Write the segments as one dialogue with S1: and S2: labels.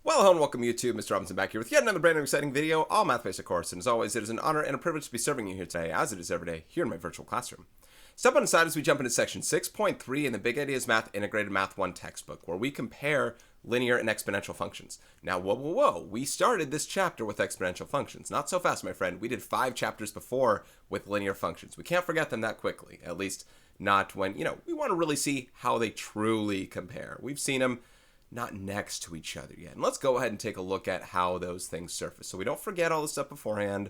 S1: Well, hello and welcome YouTube. Mr. Robinson back here with yet another brand new exciting video, all math basic course. And as always, it is an honor and a privilege to be serving you here today, as it is every day, here in my virtual classroom. Step on aside as we jump into section 6.3 in the Big Ideas Math Integrated Math 1 textbook, where we compare linear and exponential functions. Now, whoa, we started this chapter with exponential functions. Not so fast, my friend. We did 5 chapters before with linear functions. We can't forget them that quickly, at least not when, we want to really see how they truly compare. We've seen them not next to each other yet. And let's go ahead and take a look at how those things surface, so we don't forget all the stuff beforehand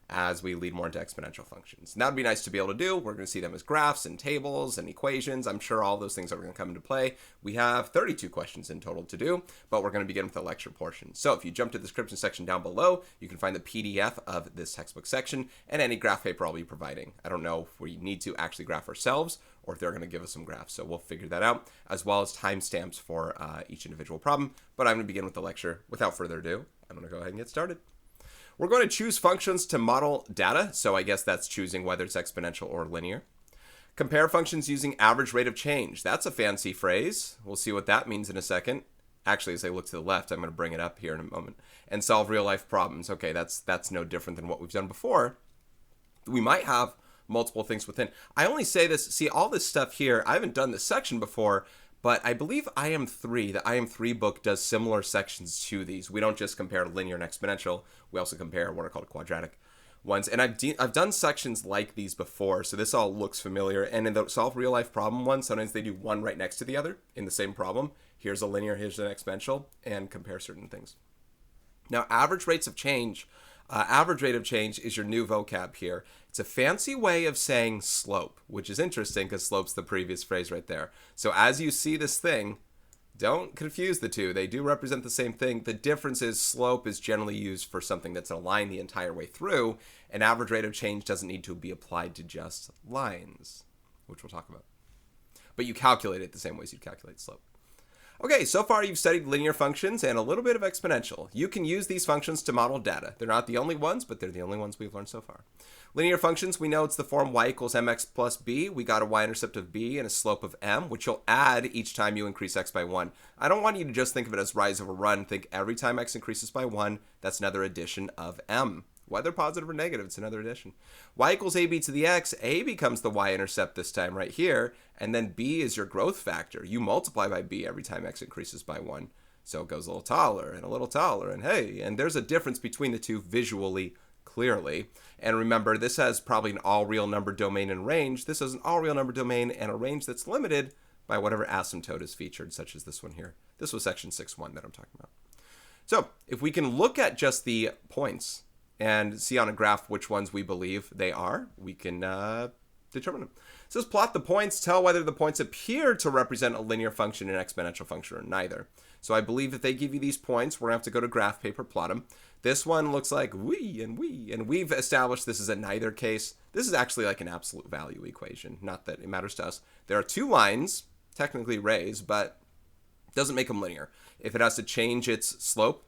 S1: as we lead more into exponential functions. And that would be nice to be able to do. We're going to see them as graphs and tables and equations. I'm sure all those things are going to come into play. We have 32 questions in total to do, but we're going to begin with the lecture portion. So if you jump to the description section down below, you can find the PDF of this textbook section and any graph paper I'll be providing. I don't know if we need to actually graph ourselves or if they're going to give us some graphs. So we'll figure that out, as well as timestamps for each individual problem. But I'm going to begin with the lecture. Without further ado, I'm going to go ahead and get started. We're going to choose functions to model data. So I guess that's choosing whether it's exponential or linear. Compare functions using average rate of change. That's a fancy phrase. We'll see what that means in a second. Actually, as I look to the left, I'm going to bring it up here in a moment. And solve real life problems. Okay, that's no different than what we've done before. We might have multiple things within. I only say this, see all this stuff here, I haven't done this section before, but I believe IM3, the IM3 book does similar sections to these. We don't just compare linear and exponential, we also compare what are called quadratic ones. And I've done sections like these before, so this all looks familiar. And in the solve real life problem one, sometimes they do one right next to the other in the same problem. Here's a linear, here's an exponential, and compare certain things. Now, average rates of change. Average rate of change is your new vocab here. It's a fancy way of saying slope, which is interesting because slope's the previous phrase right there. So as you see this thing, don't confuse the two. They do represent the same thing. The difference is slope is generally used for something that's a line the entire way through, and average rate of change doesn't need to be applied to just lines, which we'll talk about. But you calculate it the same way as you calculate slope. Okay, so far you've studied linear functions and a little bit of exponential. You can use these functions to model data. They're not the only ones, but they're the only ones we've learned so far. Linear functions, we know it's the form y equals mx plus b. We got a y-intercept of b and a slope of m, which you'll add each time you increase x by 1. I don't want you to just think of it as rise over run. Think every time x increases by 1, that's another addition of m. Whether positive or negative, it's another addition. Y equals ab to the x. A becomes the y-intercept this time right here, and then b is your growth factor. You multiply by b every time x increases by 1. So it goes a little taller, and hey, and there's a difference between the two visually, clearly. And remember, this has probably an all real number domain and range. This has an all real number domain and a range that's limited by whatever asymptote is featured, such as this one here. This was section 6.1 that I'm talking about. So if we can look at just the points and see on a graph which ones we believe they are, we can determine them. It says plot the points, tell whether the points appear to represent a linear function, an exponential function, or neither. So I believe if they give you these points, we're going to have to go to graph paper, plot them. This one looks like and we've established this is a neither case. This is actually like an absolute value equation, not that it matters to us. There are two lines, technically rays, but it doesn't make them linear. If it has to change its slope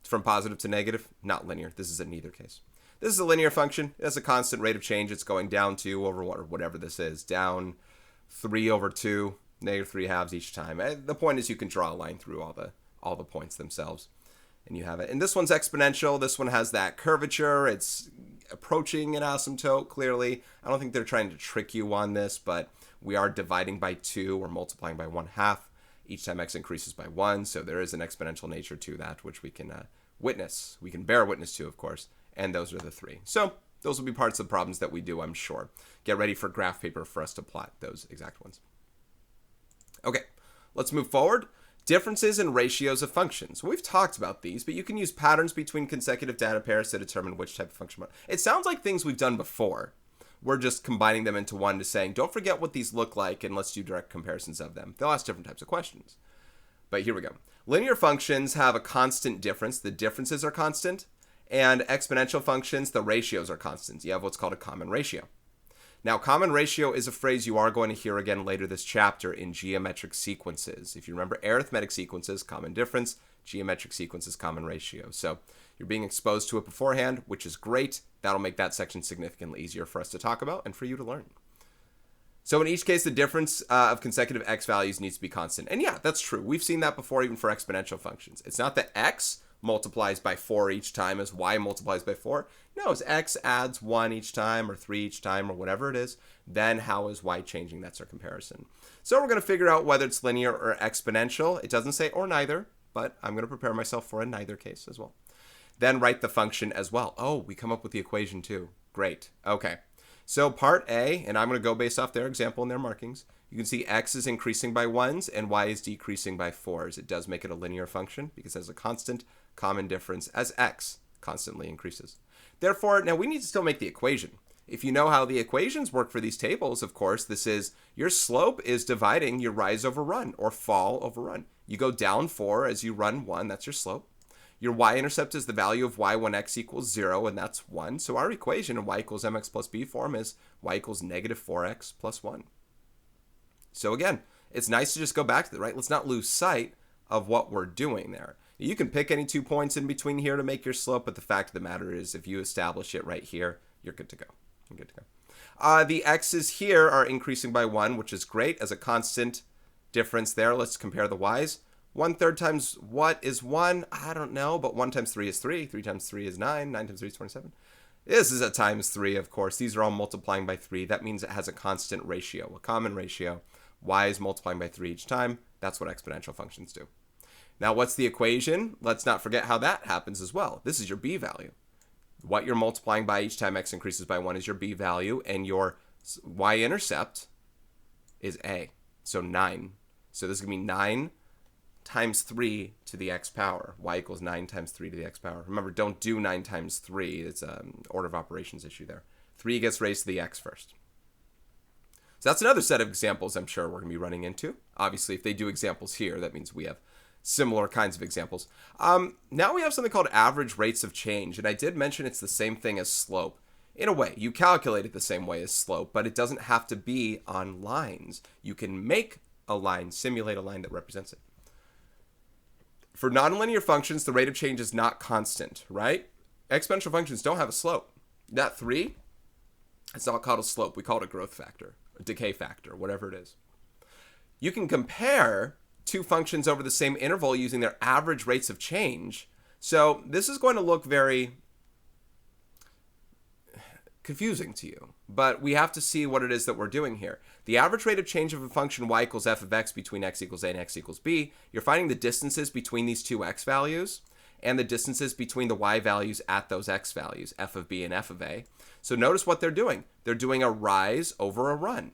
S1: from positive to negative, not linear. This is a neither case. This is a linear function. It has a constant rate of change. It's going down 2 over whatever this is, down 3 over 2, negative 3 halves each time. The point is you can draw a line through all the points themselves, and you have it. And this one's exponential. This one has that curvature. It's approaching an asymptote, clearly. I don't think they're trying to trick you on this, but we are dividing by 2 or multiplying by 1/2 each time x increases by 1, so there is an exponential nature to that, which we can witness. We can bear witness to, of course, and those are the 3. So those will be parts of the problems that we do, I'm sure. Get ready for graph paper for us to plot those exact ones. Okay, let's move forward. Differences in ratios of functions. We've talked about these, but you can use patterns between consecutive data pairs to determine which type of function. It sounds like things we've done before. We're just combining them into one to saying, don't forget what these look like and let's do direct comparisons of them. They'll ask different types of questions. But here we go. Linear functions have a constant difference. The differences are constant. And exponential functions, the ratios are constant. You have what's called a common ratio. Now, common ratio is a phrase you are going to hear again later this chapter in geometric sequences. If you remember arithmetic sequences, common difference, geometric sequences, common ratio. So you're being exposed to it beforehand, which is great. That'll make that section significantly easier for us to talk about and for you to learn. So in each case, the difference of consecutive x values needs to be constant. And yeah, that's true. We've seen that before even for exponential functions. It's not that x multiplies by 4 each time as y multiplies by 4. No, it's x adds 1 each time or 3 each time or whatever it is. Then how is y changing? That's our comparison. So we're going to figure out whether it's linear or exponential. It doesn't say or neither, but I'm going to prepare myself for a neither case as well. Then write the function as well. Oh, we come up with the equation too. Great. Okay. So part A, and I'm going to go based off their example and their markings. You can see x is increasing by 1s and y is decreasing by 4s. It does make it a linear function because it has a constant common difference as x constantly increases. Therefore, now we need to still make the equation. If you know how the equations work for these tables, of course, this is your slope is dividing your rise over run or fall over run. You go down 4 as you run 1, that's your slope. Your y-intercept is the value of y when x equals 0, and that's 1. So our equation in y equals mx plus b form is y equals negative 4x plus 1. So again, it's nice to just go back to that, right? Let's not lose sight of what we're doing there. You can pick any 2 points in between here to make your slope, but the fact of the matter is if you establish it right here, you're good to go. You're good to go. The x's here are increasing by 1, which is great as a constant difference there. Let's compare the y's. 1/3 times what is 1? I don't know, but 1 times 3 is 3. 3 times 3 is 9. 9 times 3 is 27. This is a times 3, of course. These are all multiplying by 3. That means it has a constant ratio, a common ratio. Y is multiplying by 3 each time. That's what exponential functions do. Now, what's the equation? Let's not forget how that happens as well. This is your b value. What you're multiplying by each time x increases by 1 is your b value, and your y-intercept is a, so 9. So this is going to be 9 times 3 to the x power. Y equals 9 times 3 to the x power. Remember, don't do 9 times 3. It's an order of operations issue there. 3 gets raised to the x first. So that's another set of examples I'm sure we're going to be running into. Obviously, if they do examples here, that means we have similar kinds of examples. Now we have something called average rates of change, and I did mention it's the same thing as slope. In a way, you calculate it the same way as slope, but it doesn't have to be on lines. You can make a line, simulate a line that represents it. For nonlinear functions, the rate of change is not constant, right? Exponential functions don't have a slope. That 3, it's not called a slope. We call it a growth factor, a decay factor, whatever it is. You can compare 2 functions over the same interval using their average rates of change. So this is going to look very confusing to you, but we have to see what it is that we're doing here. The average rate of change of a function y equals f of x between x equals a and x equals b, you're finding the distances between these two x values and the distances between the y values at those x values, f of b and f of a. So notice what they're doing. They're doing a rise over a run.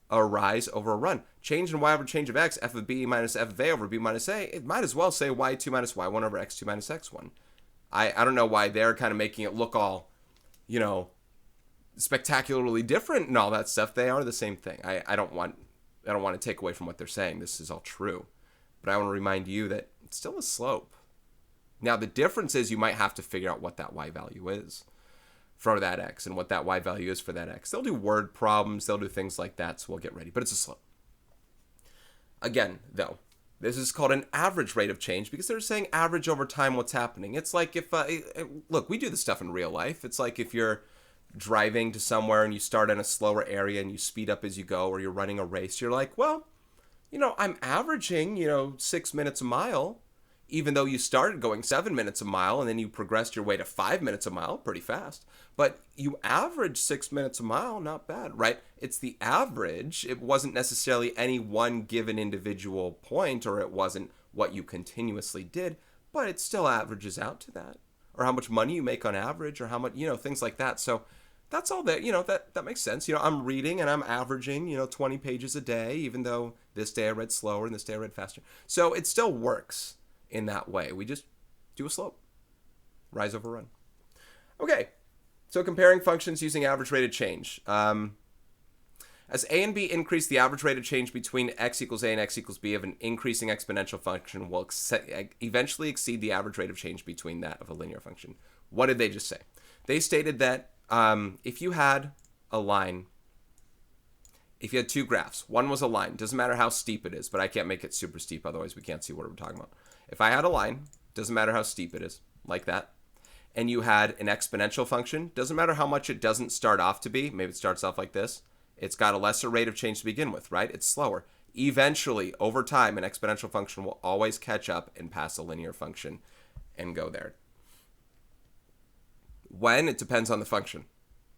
S1: A rise over a run. Change in y over change of x, f of b minus f of a over b minus a, it might as well say y2 minus y1 over x2 minus x1. I don't know why they're kind of making it look all, spectacularly different and all that stuff. They are the same thing. I don't want to take away from what they're saying. This is all true. But I want to remind you that it's still a slope. Now, the difference is you might have to figure out what that y value is for that x and what that y value is for that x. They'll do word problems. They'll do things like that, so we'll get ready. But it's a slope. Again, though, this is called an average rate of change because they're saying average over time what's happening. It's like if, look, we do this stuff in real life. It's like if you're driving to somewhere and you start in a slower area and you speed up as you go, or you're running a race, you're like, well, I'm averaging, 6 minutes a mile, even though you started going 7 minutes a mile and then you progressed your way to 5 minutes a mile pretty fast. But you average 6 minutes a mile, not bad, right? It's the average. It wasn't necessarily any one given individual point, or it wasn't what you continuously did, but it still averages out to that. Or how much money you make on average, or how much, things like that. So that's all that, that makes sense. I'm reading and I'm averaging, 20 pages a day, even though this day I read slower and this day I read faster. So it still works in that way. We just do a slope. Rise over run. Okay, so comparing functions using average rate of change. As a and b increase, the average rate of change between x equals a and x equals b of an increasing exponential function will eventually exceed the average rate of change between that of a linear function. What did they just say? They stated that if you had a line, if you had 2 graphs, one was a line, doesn't matter how steep it is, but I can't make it super steep, otherwise we can't see what we're talking about. If I had a line, doesn't matter how steep it is, like that, and you had an exponential function, doesn't matter how much it doesn't start off to be, maybe it starts off like this, It's got a lesser rate of change to begin with, right? It's slower. Eventually, over time, an exponential function will always catch up and pass a linear function and go there. When? It depends on the function,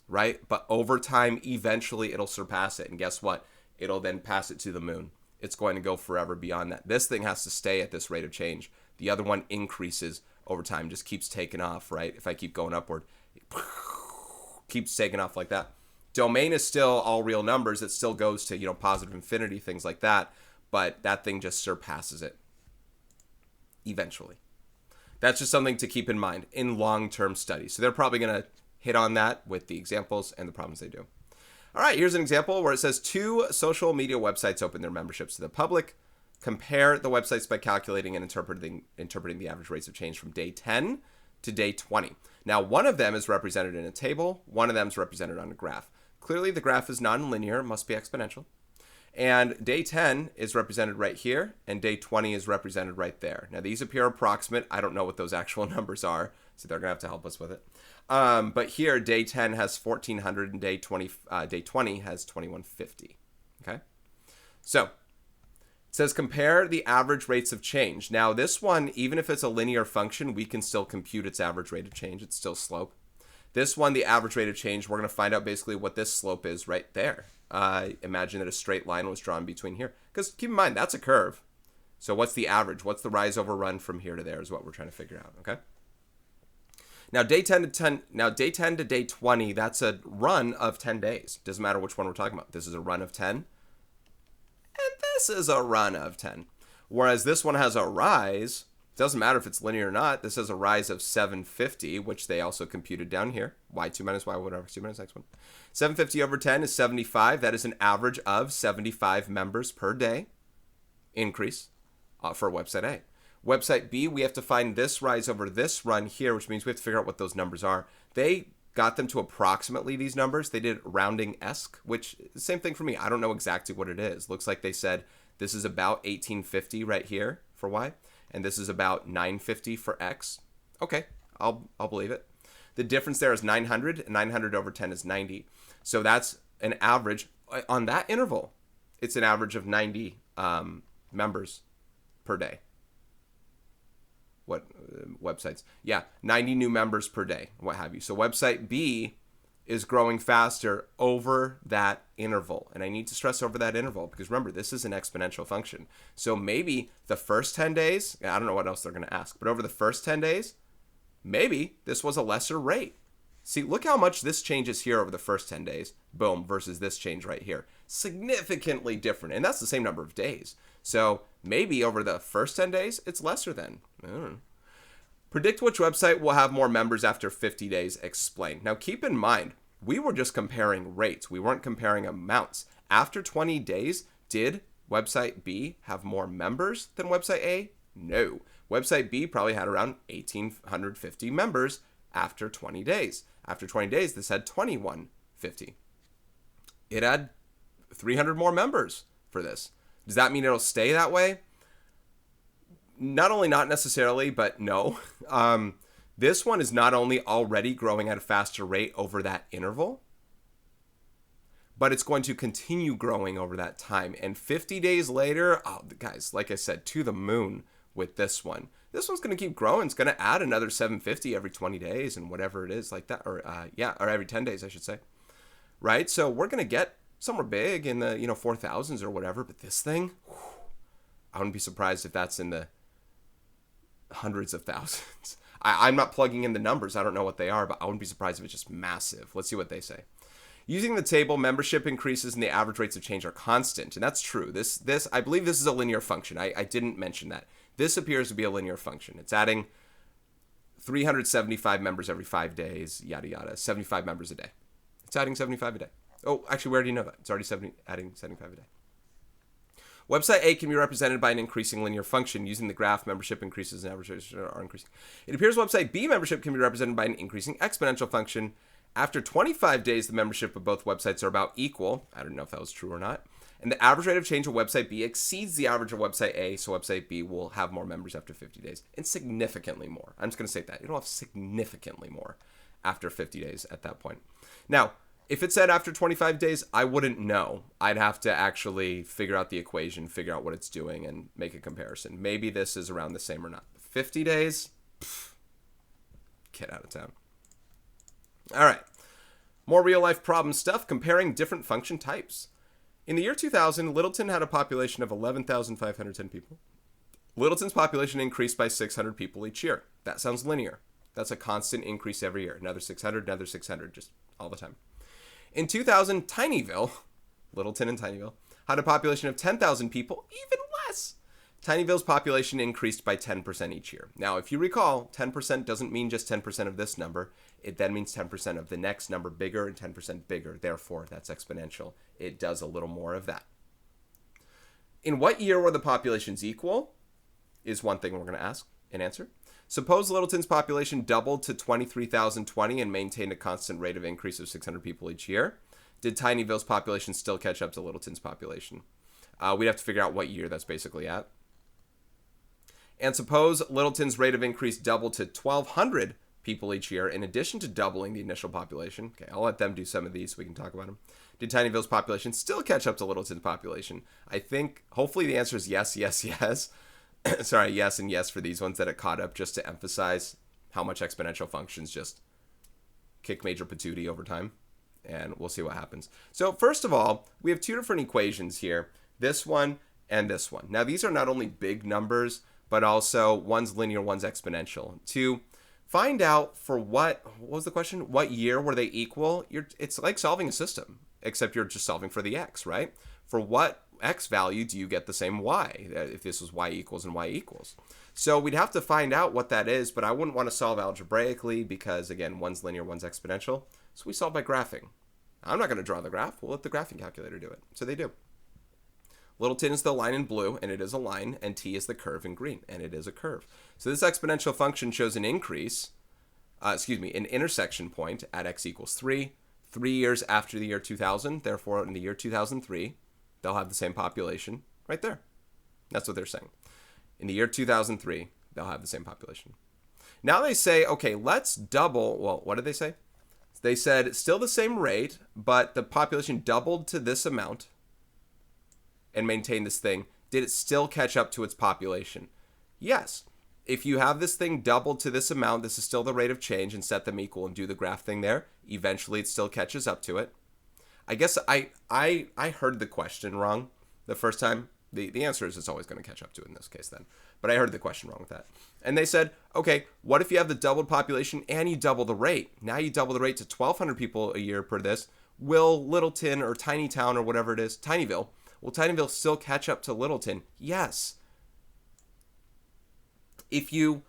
S1: right? But over time, eventually, it'll surpass it. And guess what? It'll then pass it to the moon. It's going to go forever beyond that. This thing has to stay at this rate of change. The other one increases over time, just keeps taking off, right? If I keep going upward, it keeps taking off like that. Domain is still all real numbers. It still goes to, positive infinity, things like that. But that thing just surpasses it eventually. That's just something to keep in mind in long-term studies. So they're probably going to hit on that with the examples and the problems they do. All right, here's an example where it says 2 social media websites open their memberships to the public. Compare the websites by calculating and interpreting the average rates of change from day 10 to day 20. Now, one of them is represented in a table. One of them is represented on a graph. Clearly, the graph is nonlinear, must be exponential. And day 10 is represented right here, and day 20 is represented right there. Now, these appear approximate. I don't know what those actual numbers are, so they're going to have to help us with it. But here, day 10 has 1,400, and day 20 has 2,150. Okay? So, it says compare the average rates of change. Now, this one, even if it's a linear function, we can still compute its average rate of change. It's still slope. This one, the average rate of change, we're going to find out basically what this slope is right there. Imagine that a straight line was drawn between here. Because keep in mind, that's a curve. So what's the average? What's the rise over run from here to there is what we're trying to figure out, okay? Now, day 10 to day 20, that's a run of 10 days. Doesn't matter which one we're talking about. This is a run of 10, and this is a run of 10. Whereas this one has a rise. Doesn't matter if it's linear or not. This has a rise of 750, which they also computed down here. Y2 minus Y1 over 2 minus X1. 750 over 10 is 75. That is an average of 75 members per day increase for website A. Website B, we have to find this rise over this run here, which means we have to figure out what those numbers are. They got them to approximately these numbers. They did rounding-esque, which same thing for me. I don't know exactly what it is. Looks like they said this is about 1850 right here for Y. And this is about 950 for X. Okay, I'll believe it. The difference there is 900, and 900 over 10 is 90. So that's an average on that interval. It's an average of 90 members per day. What websites? Yeah, 90 new members per day, what have you. So website B is growing faster over that interval. And I need to stress over that interval because remember, this is an exponential function. So maybe the first 10 days, I don't know what else they're going to ask, but over the first 10 days, maybe this was a lesser rate. See, look how much this changes here over the first 10 days, boom, versus this change right here. Significantly different. And that's the same number of days. So maybe over the first 10 days, it's lesser than. I don't know. Predict which website will have more members after 50 days. Explain. Now, keep in mind, we were just comparing rates. We weren't comparing amounts. After 20 days, did website B have more members than website A? No. Website B probably had around 1,850 members after 20 days. After 20 days, this had 2,150. It had 300 more members for this. Does that mean it'll stay that way? Not only not necessarily, but no. This one is not only already growing at a faster rate over that interval, but it's going to continue growing over that time. And 50 days later, oh, guys, like I said, to the moon with this one. This one's going to keep growing. It's going to add another 750 every 20 days and whatever it is like that. Or every 10 days, I should say. Right? So we're going to get somewhere big in the 4,000s or whatever. But this thing, I wouldn't be surprised if that's in the hundreds of thousands. I'm not plugging in the numbers. I don't know what they are, but I wouldn't be surprised if it's just massive. Let's see what they say. Using the table, membership increases and the average rates of change are constant. And that's true. This I believe this is a linear function. I didn't mention that. This appears to be a linear function. It's adding 375 members every 5 days, yada, yada, 75 members a day. It's adding 75 a day. Oh, actually, we already know that. It's already adding 75 a day. Website A can be represented by an increasing linear function. Using the graph, membership increases and average rates are increasing. It appears website B membership can be represented by an increasing exponential function. After 25 days, the membership of both websites are about equal. I don't know if that was true or not. And the average rate of change of website B exceeds the average of website A, so website B will have more members after 50 days. And significantly more. I'm just going to say that. It'll have significantly more after 50 days at that point. Now, If it said after 25 days, I wouldn't know. I'd have to actually figure out the equation, figure out what it's doing, and make a comparison. Maybe this is around the same or not. 50 days? Pff, get out of town. All right. More real-life problem stuff, comparing different function types. In the year 2000, Littleton had a population of 11,510 people. Littleton's population increased by 600 people each year. That sounds linear. That's a constant increase every year. Another 600, another 600, just all the time. In 2000, Tinyville, Littleton and Tinyville, had a population of 10,000 people, even less. Tinyville's population increased by 10% each year. Now, if you recall, 10% doesn't mean just 10% of this number. It then means 10% of the next number bigger and 10% bigger. Therefore, that's exponential. It does a little more of that. In what year were the populations equal? Is one thing we're going to ask and answer. Suppose Littleton's population doubled to 23,020 and maintained a constant rate of increase of 600 people each year. Did Tinyville's population still catch up to Littleton's population? We'd have to figure out what year that's basically at. And suppose Littleton's rate of increase doubled to 1,200 people each year in addition to doubling the initial population. Okay, I'll let them do some of these so we can talk about them. Did Tinyville's population still catch up to Littleton's population? I think, hopefully the answer is yes, yes, yes. Sorry, yes and yes for these ones that it caught up, just to emphasize how much exponential functions just kick major patootie over time. And we'll see what happens. So first of all, we have two different equations here. This one and this one. Now these are not only big numbers, but also one's linear, one's exponential. To find out for what was the question? What year were they equal? It's like solving a system, except you're just solving for the x, right? For what x value do you get the same y, if this was y equals and y equals? So we'd have to find out what that is, but I wouldn't want to solve algebraically because, again, one's linear, one's exponential. So we solve by graphing. I'm not going to draw the graph. We'll let the graphing calculator do it. So they do. Littleton is the line in blue, and it is a line, and t is the curve in green, and it is a curve. So this exponential function shows an increase, an intersection point at x equals 3 years after the year 2000. Therefore, in the year 2003, they'll have the same population right there. That's what they're saying. In the year 2003, they'll have the same population. Now they say, okay, let's double. Well, what did they say? They said still the same rate, but the population doubled to this amount and maintained this thing. Did it still catch up to its population? Yes. If you have this thing doubled to this amount, this is still the rate of change, and set them equal and do the graph thing there, eventually it still catches up to it. I guess I heard the question wrong the first time. The answer is it's always going to catch up to it in this case then. But I heard the question wrong with that. And they said, okay, what if you have the doubled population and you double the rate? Now you double the rate to 1,200 people a year per this. Will Littleton or Tiny Town or whatever it is, Tinyville, will Tinyville still catch up to Littleton? Yes. If you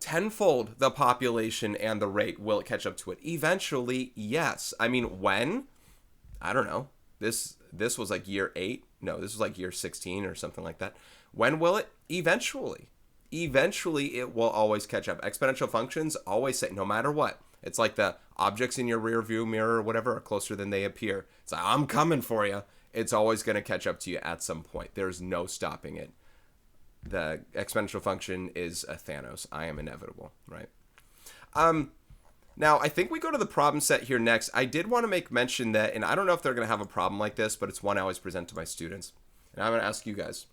S1: tenfold the population and the rate, will it catch up to it? Eventually, yes. I mean, when? I don't know. This was like year 8. No, this was like year 16 or something like that. When will it? Eventually. Eventually, it will always catch up. Exponential functions always say, no matter what. It's like the objects in your rear view mirror or whatever are closer than they appear. It's like, I'm coming for you. It's always going to catch up to you at some point. There's no stopping it. The exponential function is a Thanos. I am inevitable, right? Now, I think we go to the problem set here next. I did want to make mention that, and I don't know if they're going to have a problem like this, but it's one I always present to my students. And I'm going to ask you guys.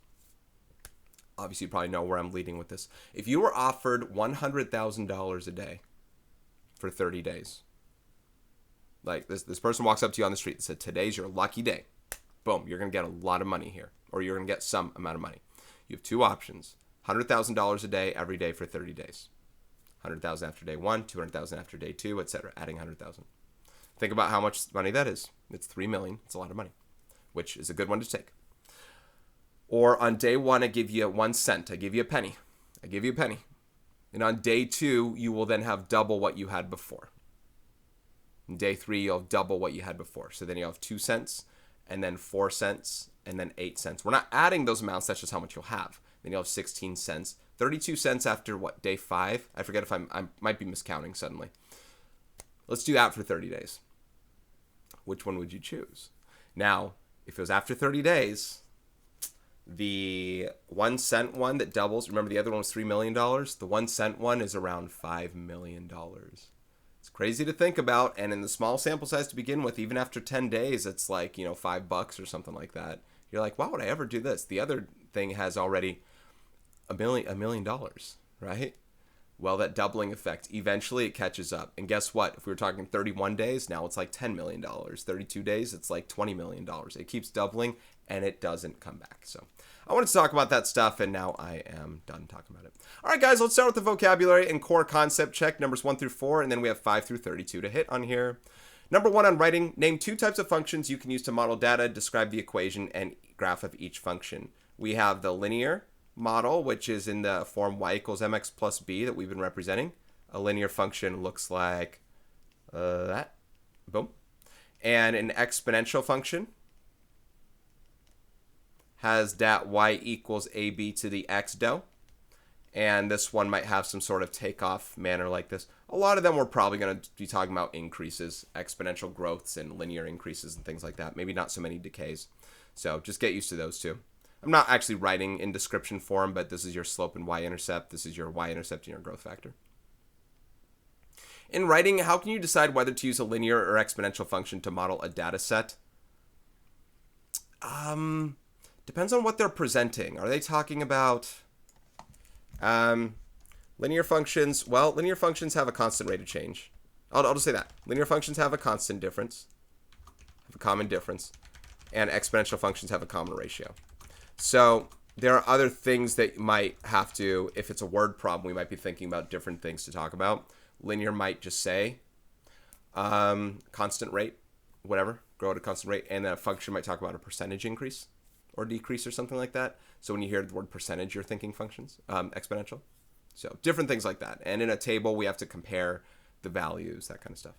S1: Obviously, you probably know where I'm leading with this. If you were offered $100,000 a day for 30 days, like this person walks up to you on the street and said, today's your lucky day. Boom, you're going to get a lot of money here, or you're going to get some amount of money. You have two options, $100,000 a day every day for 30 days. 100,000 after day 1, 200,000 after day 2, etc. Adding 100,000. Think about how much money that is. It's 3 million. It's a lot of money, which is a good one to take. Or on day 1, I give you 1 cent. I give you a penny. I give you a penny. And on day 2, you will then have double what you had before. On day 3, you'll have double what you had before. So then you'll have 2 cents, and then 4 cents, and then 8 cents. We're not adding those amounts. That's just how much you'll have. Then you'll have 16 cents. 32 cents after what, day 5? I forget if I might be miscounting suddenly. Let's do that for 30 days. Which one would you choose? Now, if it was after 30 days, the 1 cent one that doubles, remember the other one was $3 million? The 1 cent one is around $5 million. It's Crazy to think about, and in the small sample size to begin with, even after 10 days, it's like, $5 or something like that. You're like, why would I ever do this? The other thing has already $1 million, right? Well, that doubling effect, eventually it catches up. And guess what? If we were talking 31 days, now it's like $10 million. 32 days, it's like $20 million. It keeps doubling, and it doesn't come back. So I wanted to talk about that stuff, and now I am done talking about it. All right, guys, let's start with the vocabulary and core concept check, numbers 1 through 4, and then we have 5 through 32 to hit on here. Number 1 on writing, name 2 types of functions you can use to model data, describe the equation and graph of each function. We have the linear model, which is in the form y equals mx plus b that we've been representing. A linear function looks like that. Boom. And an exponential function has that y equals ab to the x dou. And this one might have some sort of takeoff manner like this. A lot of them we're probably going to be talking about increases, exponential growths and linear increases and things like that. Maybe not so many decays. So just get used to those two. I'm not actually writing in description form, but this is your slope and y-intercept. This is your y-intercept and your growth factor. In writing, how can you decide whether to use a linear or exponential function to model a data set? Depends on what they're presenting. Are they talking about linear functions? Well, linear functions have a constant rate of change. I'll just say that. Linear functions have a constant difference, have a common difference, and exponential functions have a common ratio. So there are other things that you might have to, if it's a word problem, we might be thinking about different things to talk about. Linear might just say constant rate, whatever, grow at a constant rate, and then a function might talk about a percentage increase or decrease or something like that. So when you hear the word percentage, you're thinking functions, exponential. So different things like that. And in a table, we have to compare the values, that kind of stuff.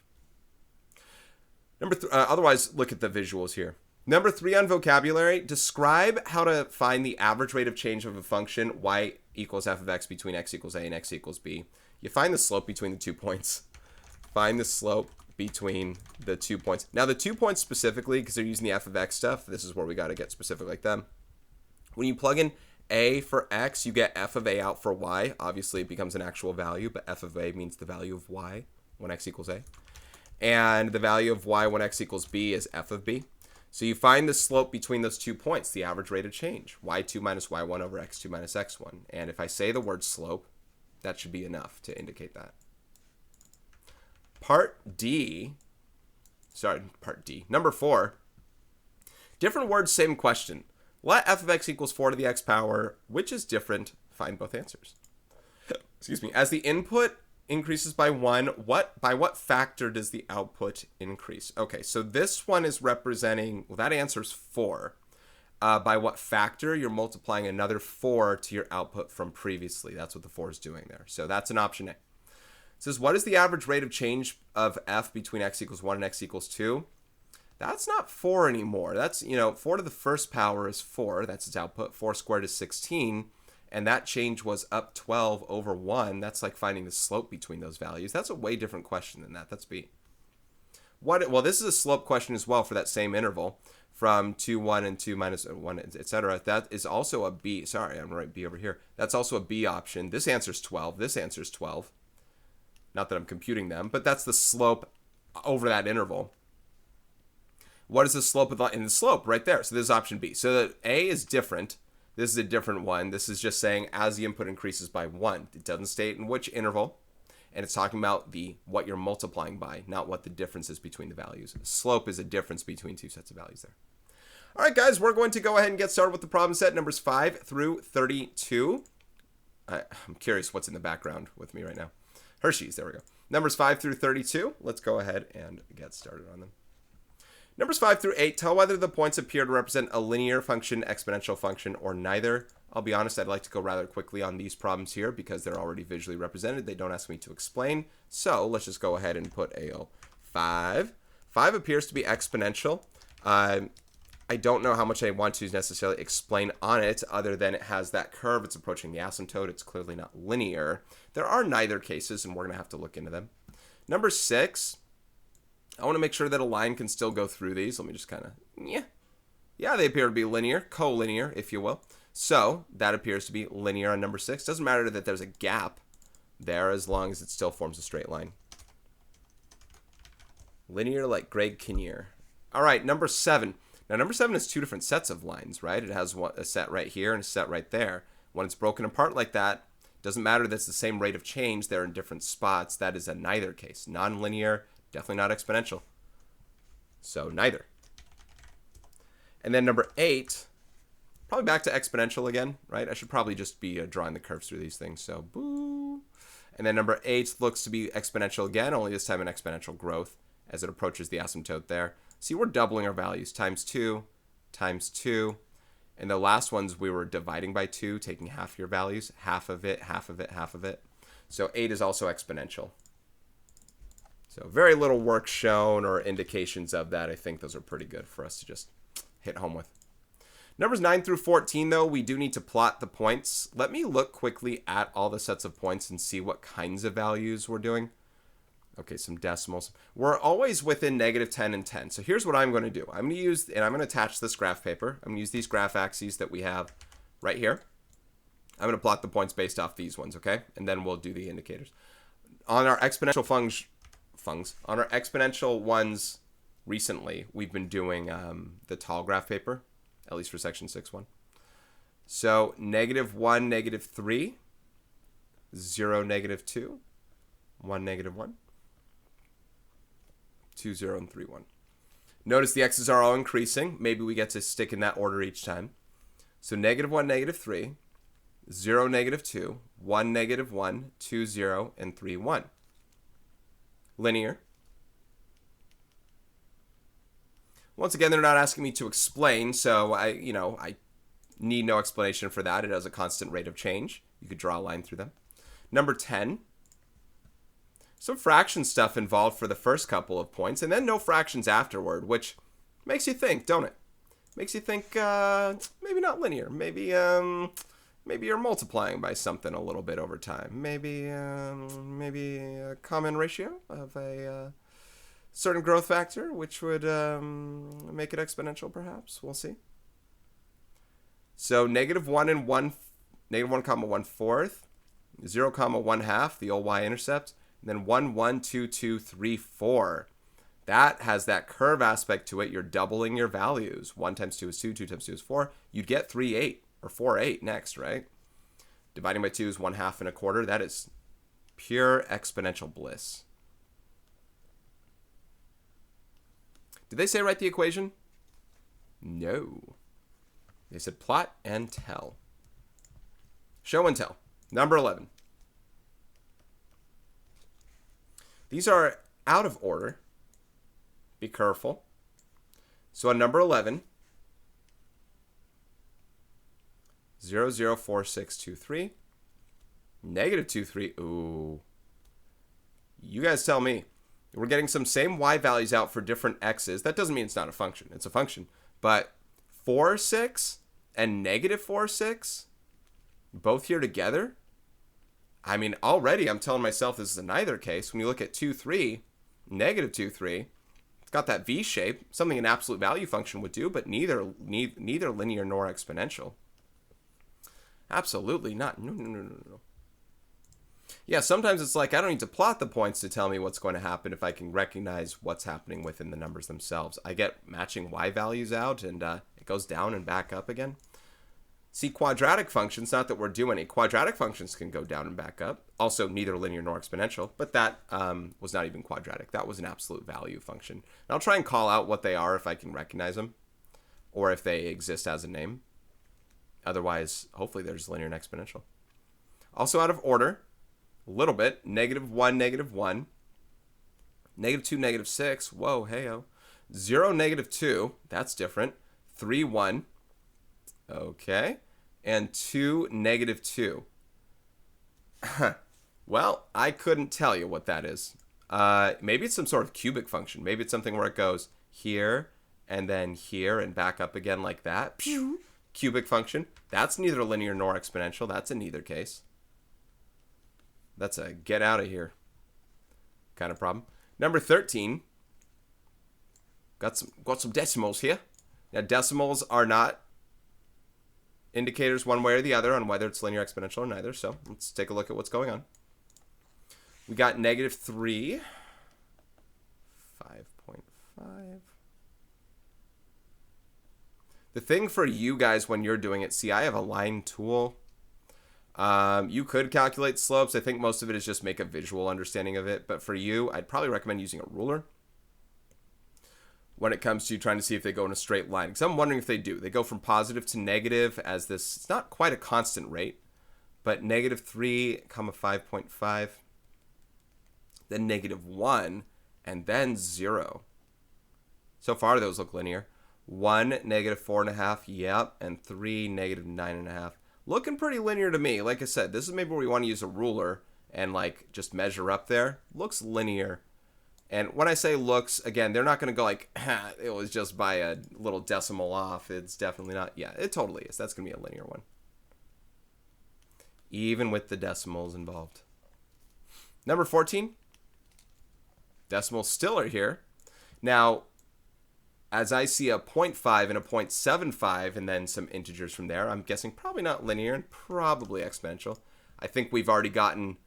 S1: Otherwise, look at the visuals here. Number 3 on vocabulary, describe how to find the average rate of change of a function y equals f of x between x equals a and x equals b. You find the slope between the 2 points. Find the slope between the 2 points. Now the 2 points specifically, because they're using the f of x stuff, this is where we got to get specific like them. When you plug in a for x, you get f of a out for y. Obviously it becomes an actual value, but f of a means the value of y when x equals a. And the value of y when x equals b is f of b. So you find the slope between those 2 points, the average rate of change, y2 minus y1 over x2 minus x1. And if I say the word slope, that should be enough to indicate that. Part D, number 4, different words, same question. Let f of x equals 4 to the x power, which is different, find both answers. Excuse me, as the input increases by 1, by what factor does the output increase? Okay, so this one is representing, well, that answer's 4. By what factor? You're multiplying another 4 to your output from previously. That's what the 4 is doing there. So that's an option A. It says, what is the average rate of change of f between x equals 1 and x equals 2? That's not 4 anymore. That's, 4 to the first power is 4. That's its output. 4 squared is 16. And that change was up 12 over 1. That's like finding the slope between those values. That's a way different question than that. That's B. Well, this is a slope question as well for that same interval from 2, 1, and 2 minus 1, etc. That is also a B. Sorry, I'm going to write B over here. That's also a B option. This answer's 12. This answer's 12. Not that I'm computing them, but that's the slope over that interval. What is the slope of in the slope right there? So this is option B. So the A is different. This is a different one. This is just saying as the input increases by 1. It doesn't state in which interval. And it's talking about what you're multiplying by, not what the difference is between the values. Slope is a difference between 2 sets of values there. All right, guys, we're going to go ahead and get started with the problem set, numbers 5 through 32. I'm curious what's in the background with me right now. Hershey's, there we go. Numbers 5 through 32. Let's go ahead and get started on them. Numbers 5 through 8, tell whether the points appear to represent a linear function, exponential function, or neither. I'll be honest, I'd like to go rather quickly on these problems here because they're already visually represented. They don't ask me to explain. So let's just go ahead and put AO 5. 5 appears to be exponential. I don't know how much I want to necessarily explain on it other than it has that curve. It's approaching the asymptote. It's clearly not linear. There are neither cases, and we're going to have to look into them. Number 6. I want to make sure that a line can still go through these. Let me just kind of, yeah, they appear to be linear, collinear, if you will. So that appears to be linear on number 6. Doesn't matter that there's a gap there as long as it still forms a straight line. Linear like Greg Kinnear. All right, number 7. Now, number 7 is 2 different sets of lines, right? It has a set right here and a set right there. When it's broken apart like that, doesn't matter that it's the same rate of change. They're in different spots. That is a neither case. Non-linear, definitely not exponential. So, neither. And then number 8, probably back to exponential again, right? I should probably just be drawing the curves through these things. So, boo. And then number 8 looks to be exponential again, only this time an exponential growth as it approaches the asymptote there. See, we're doubling our values, times 2, times 2. And the last ones we were dividing by 2, taking half your values, half of it, half of it, half of it. So 8 is also exponential. So very little work shown or indications of that. I think those are pretty good for us to just hit home with. Numbers 9 through 14, though, we do need to plot the points. Let me look quickly at all the sets of points and see what kinds of values we're doing. Okay, some decimals. We're always within -10 and 10. So here's what I'm going to do. I'm going to use, and I'm going to attach this graph paper. I'm going to use these graph axes that we have right here. I'm going to plot the points based off these ones, okay? And then we'll do the indicators. On our exponential on our exponential ones recently, we've been doing the tall graph paper, at least for section 6.1. So -1, -3, 0, -2, 1, -1. 2, 0, and 3, 1. Notice the x's are all increasing. Maybe we get to stick in that order each time. So -1, -3, 0, -2, 1, -1, 2, 0, and 3, 1. Linear. Once again, they're not asking me to explain, so I need no explanation for that. It has a constant rate of change. You could draw a line through them. Number 10. Some fraction stuff involved for the first couple of points, and then no fractions afterward, which makes you think, don't it? Makes you think maybe not linear. Maybe you're multiplying by something a little bit over time. Maybe a common ratio of a certain growth factor, which would make it exponential, perhaps. We'll see. So -1 and 1, -1 comma 1/4, 0 comma 1/2, the old y-intercept. And then 1, 1, 2, 2, 3, 4. That has that curve aspect to it. You're doubling your values. 1 times 2 is 2, 2 times 2 is 4. You'd get 3, 8, or 4, 8 next, right? Dividing by 2 is 1/2 and 1/4. That is pure exponential bliss. Did they say write the equation? No. They said plot and tell. Show and tell. Number 11. These are out of order. Be careful. So on number 11, 0, 0, 4, 6, 2, 3, -2, 3. Ooh. You guys tell me. We're getting some same y values out for different x's. That doesn't mean it's not a function. It's a function. But 4, 6 and -4, 6, both here together? I mean, already I'm telling myself this is a neither case. When you look at 2, 3, -2, 3, it's got that V shape, something an absolute value function would do, but neither linear nor exponential. Absolutely not. No. Yeah, sometimes it's like I don't need to plot the points to tell me what's going to happen if I can recognize what's happening within the numbers themselves. I get matching y values out, and it goes down and back up again. See, quadratic functions, not that we're doing any. Quadratic functions can go down and back up. Also, neither linear nor exponential, but that was not even quadratic. That was an absolute value function. And I'll try and call out what they are if I can recognize them, or if they exist as a name. Otherwise, hopefully there's linear and exponential. Also out of order, a little bit. -1, -1. -2, -6. Whoa, hey-o. 0, -2. That's different. 3, 1. Okay. And 2, -2. Well, I couldn't tell you what that is. Maybe it's some sort of cubic function. Maybe it's something where it goes here and then here and back up again like that. Pew! Cubic function. That's neither linear nor exponential. That's in neither case. That's a get out of here kind of problem. Number 13. Got some decimals here. Now, decimals are not indicators one way or the other on whether it's linear, exponential, or neither. So let's take a look at what's going on. We got -3, The thing for you guys when you're doing it, see, I have a line tool. You could calculate slopes. I think most of it is just make a visual understanding of it. But for you, I'd probably recommend using a ruler when it comes to trying to see if they go in a straight line. Because I'm wondering if they do. They go from positive to negative as this. It's not quite a constant rate, but negative 3, 5.5, then negative 1, and then 0. So far, those look linear. 1, negative 4.5, yep, and 3, negative 9.5. Looking pretty linear to me. Like I said, this is maybe where we want to use a ruler and like just measure up there. Looks linear. And when I say looks, again, they're not going to go like, it was just by a little decimal off. It's definitely not. Yeah, it totally is. That's going to be a linear one. Even with the decimals involved. Number 14. Decimals still are here. Now, as I see a 0.5 and a 0.75 and then some integers from there, I'm guessing probably not linear and probably exponential. I think we've only gotten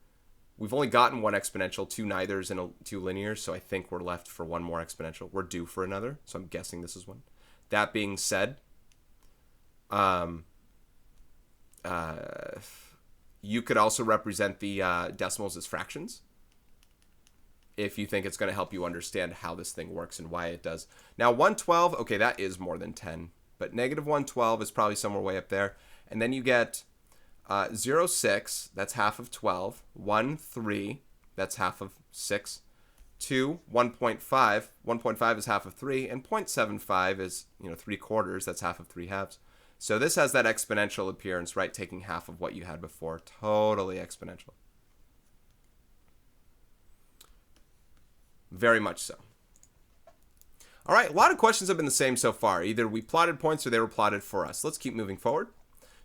S1: one exponential, 2 neithers, and 2 linears, so I think we're left for one more exponential. We're due for another, so I'm guessing this is one. That being said, you could also represent the decimals as fractions if you think it's going to help you understand how this thing works and why it does. Now, 112, okay, that is more than 10, but negative 112 is probably somewhere way up there. And then you get 0.6, that's half of 12, 1.3, that's half of 6, 2, 1.5, 1.5 is half of 3, and 0.75 is, 3/4, that's half of 3 halves. So this has that exponential appearance, right, taking half of what you had before, totally exponential. Very much so. All right, a lot of questions have been the same so far. Either we plotted points or they were plotted for us. Let's keep moving forward.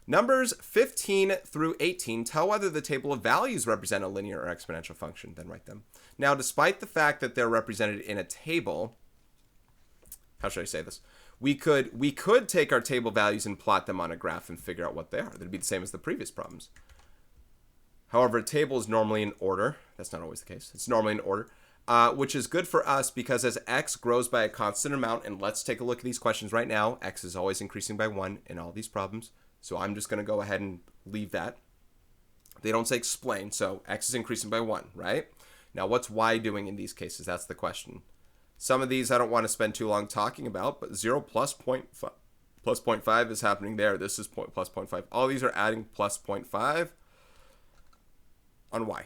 S1: Numbers 15 through 18 tell whether the table of values represent a linear or exponential function. Then write them. Now, despite the fact that they're represented in a table, how should I say this? We could take our table values and plot them on a graph and figure out what they are. That'd be the same as the previous problems. However, a table is normally in order. That's not always the case. It's normally in order. Which is good for us because as x grows by a constant amount, and let's take a look at these questions right now, x is always increasing by 1 in all these problems. So I'm just going to go ahead and leave that. They don't say explain, so x is increasing by 1, right? Now, what's y doing in these cases? That's the question. Some of these I don't want to spend too long talking about, but 0 plus 0.5 is happening there. This is plus 0.5. All these are adding plus 0.5 on y.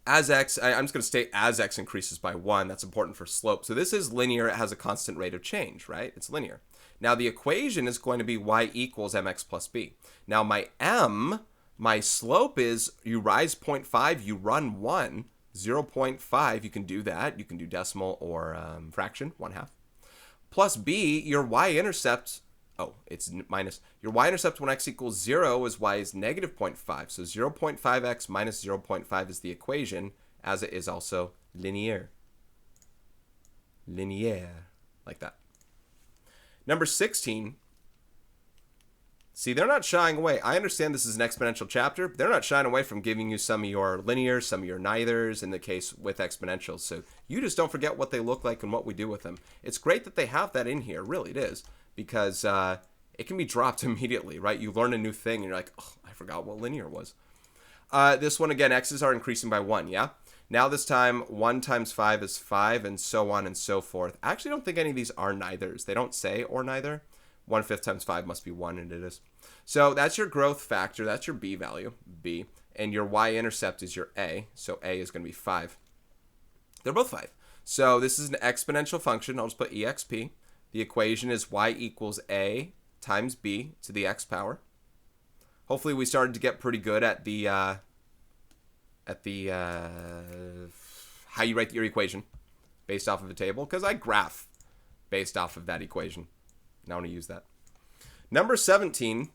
S1: As x, I'm just going to state as x increases by 1. That's important for slope. So this is linear. It has a constant rate of change, right? It's linear. Now the equation is going to be y equals mx plus b. Now my slope is you rise 0.5, you run 1, 0.5. You can do that. You can do decimal or fraction, 1/2. Plus b, your y-intercept, it's minus. Your y-intercept when x equals 0 is y is negative 0.5. So 0.5x minus 0.5 is the equation, as it is also linear. Linear, like that. Number 16. See, they're not shying away. I understand this is an exponential chapter, but they're not shying away from giving you some of your linears, some of your neithers, in the case with exponentials. So you just don't forget what they look like and what we do with them. It's great that they have that in here. Really, it is. Because it can be dropped immediately, right? You learn a new thing, and you're like, oh, I forgot what linear was. This one, again, x's are increasing by 1, yeah? Now this time, 1 times 5 is 5, and so on and so forth. I actually don't think any of these are neithers. They don't say or neither. 1/5 times 5 must be 1, and it is. So that's your growth factor. That's your b value, b. And your y-intercept is your a. So a is going to be 5. They're both 5. So this is an exponential function. I'll just put exp. The equation is y equals a times b to the x power. Hopefully we started to get pretty good at the how you write your equation based off of a table, because I graph based off of that equation. Now I want to use that. Number 17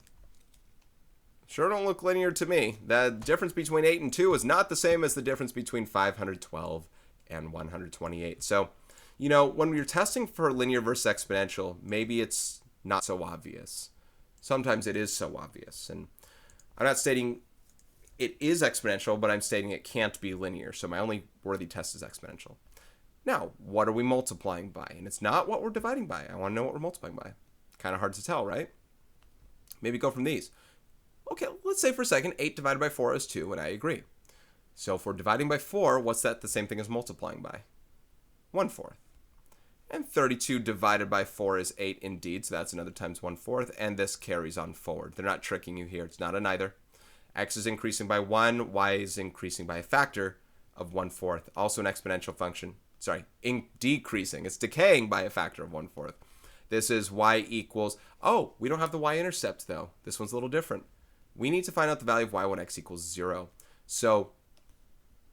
S1: sure don't look linear to me. The difference between 8 and 2 is not the same as the difference between 512 and 128. So when we're testing for linear versus exponential, maybe it's not so obvious. Sometimes it is so obvious. And I'm not stating it is exponential, but I'm stating it can't be linear. So my only worthy test is exponential. Now, what are we multiplying by? And it's not what we're dividing by. I want to know what we're multiplying by. Kind of hard to tell, right? Maybe go from these. Okay, let's say for a second, 8 divided by 4 is 2, and I agree. So if we're dividing by 4, what's that the same thing as multiplying by? 1/4. And 32 divided by 4 is 8 indeed, so that's another times 1/4, and this carries on forward. They're not tricking you here. It's not a neither. X is increasing by 1, y is increasing by a factor of 1/4. Also an exponential function. Sorry, decreasing. It's decaying by a factor of 1/4. This is y equals, oh, we don't have the y-intercept though. This one's a little different. We need to find out the value of y when x equals 0. So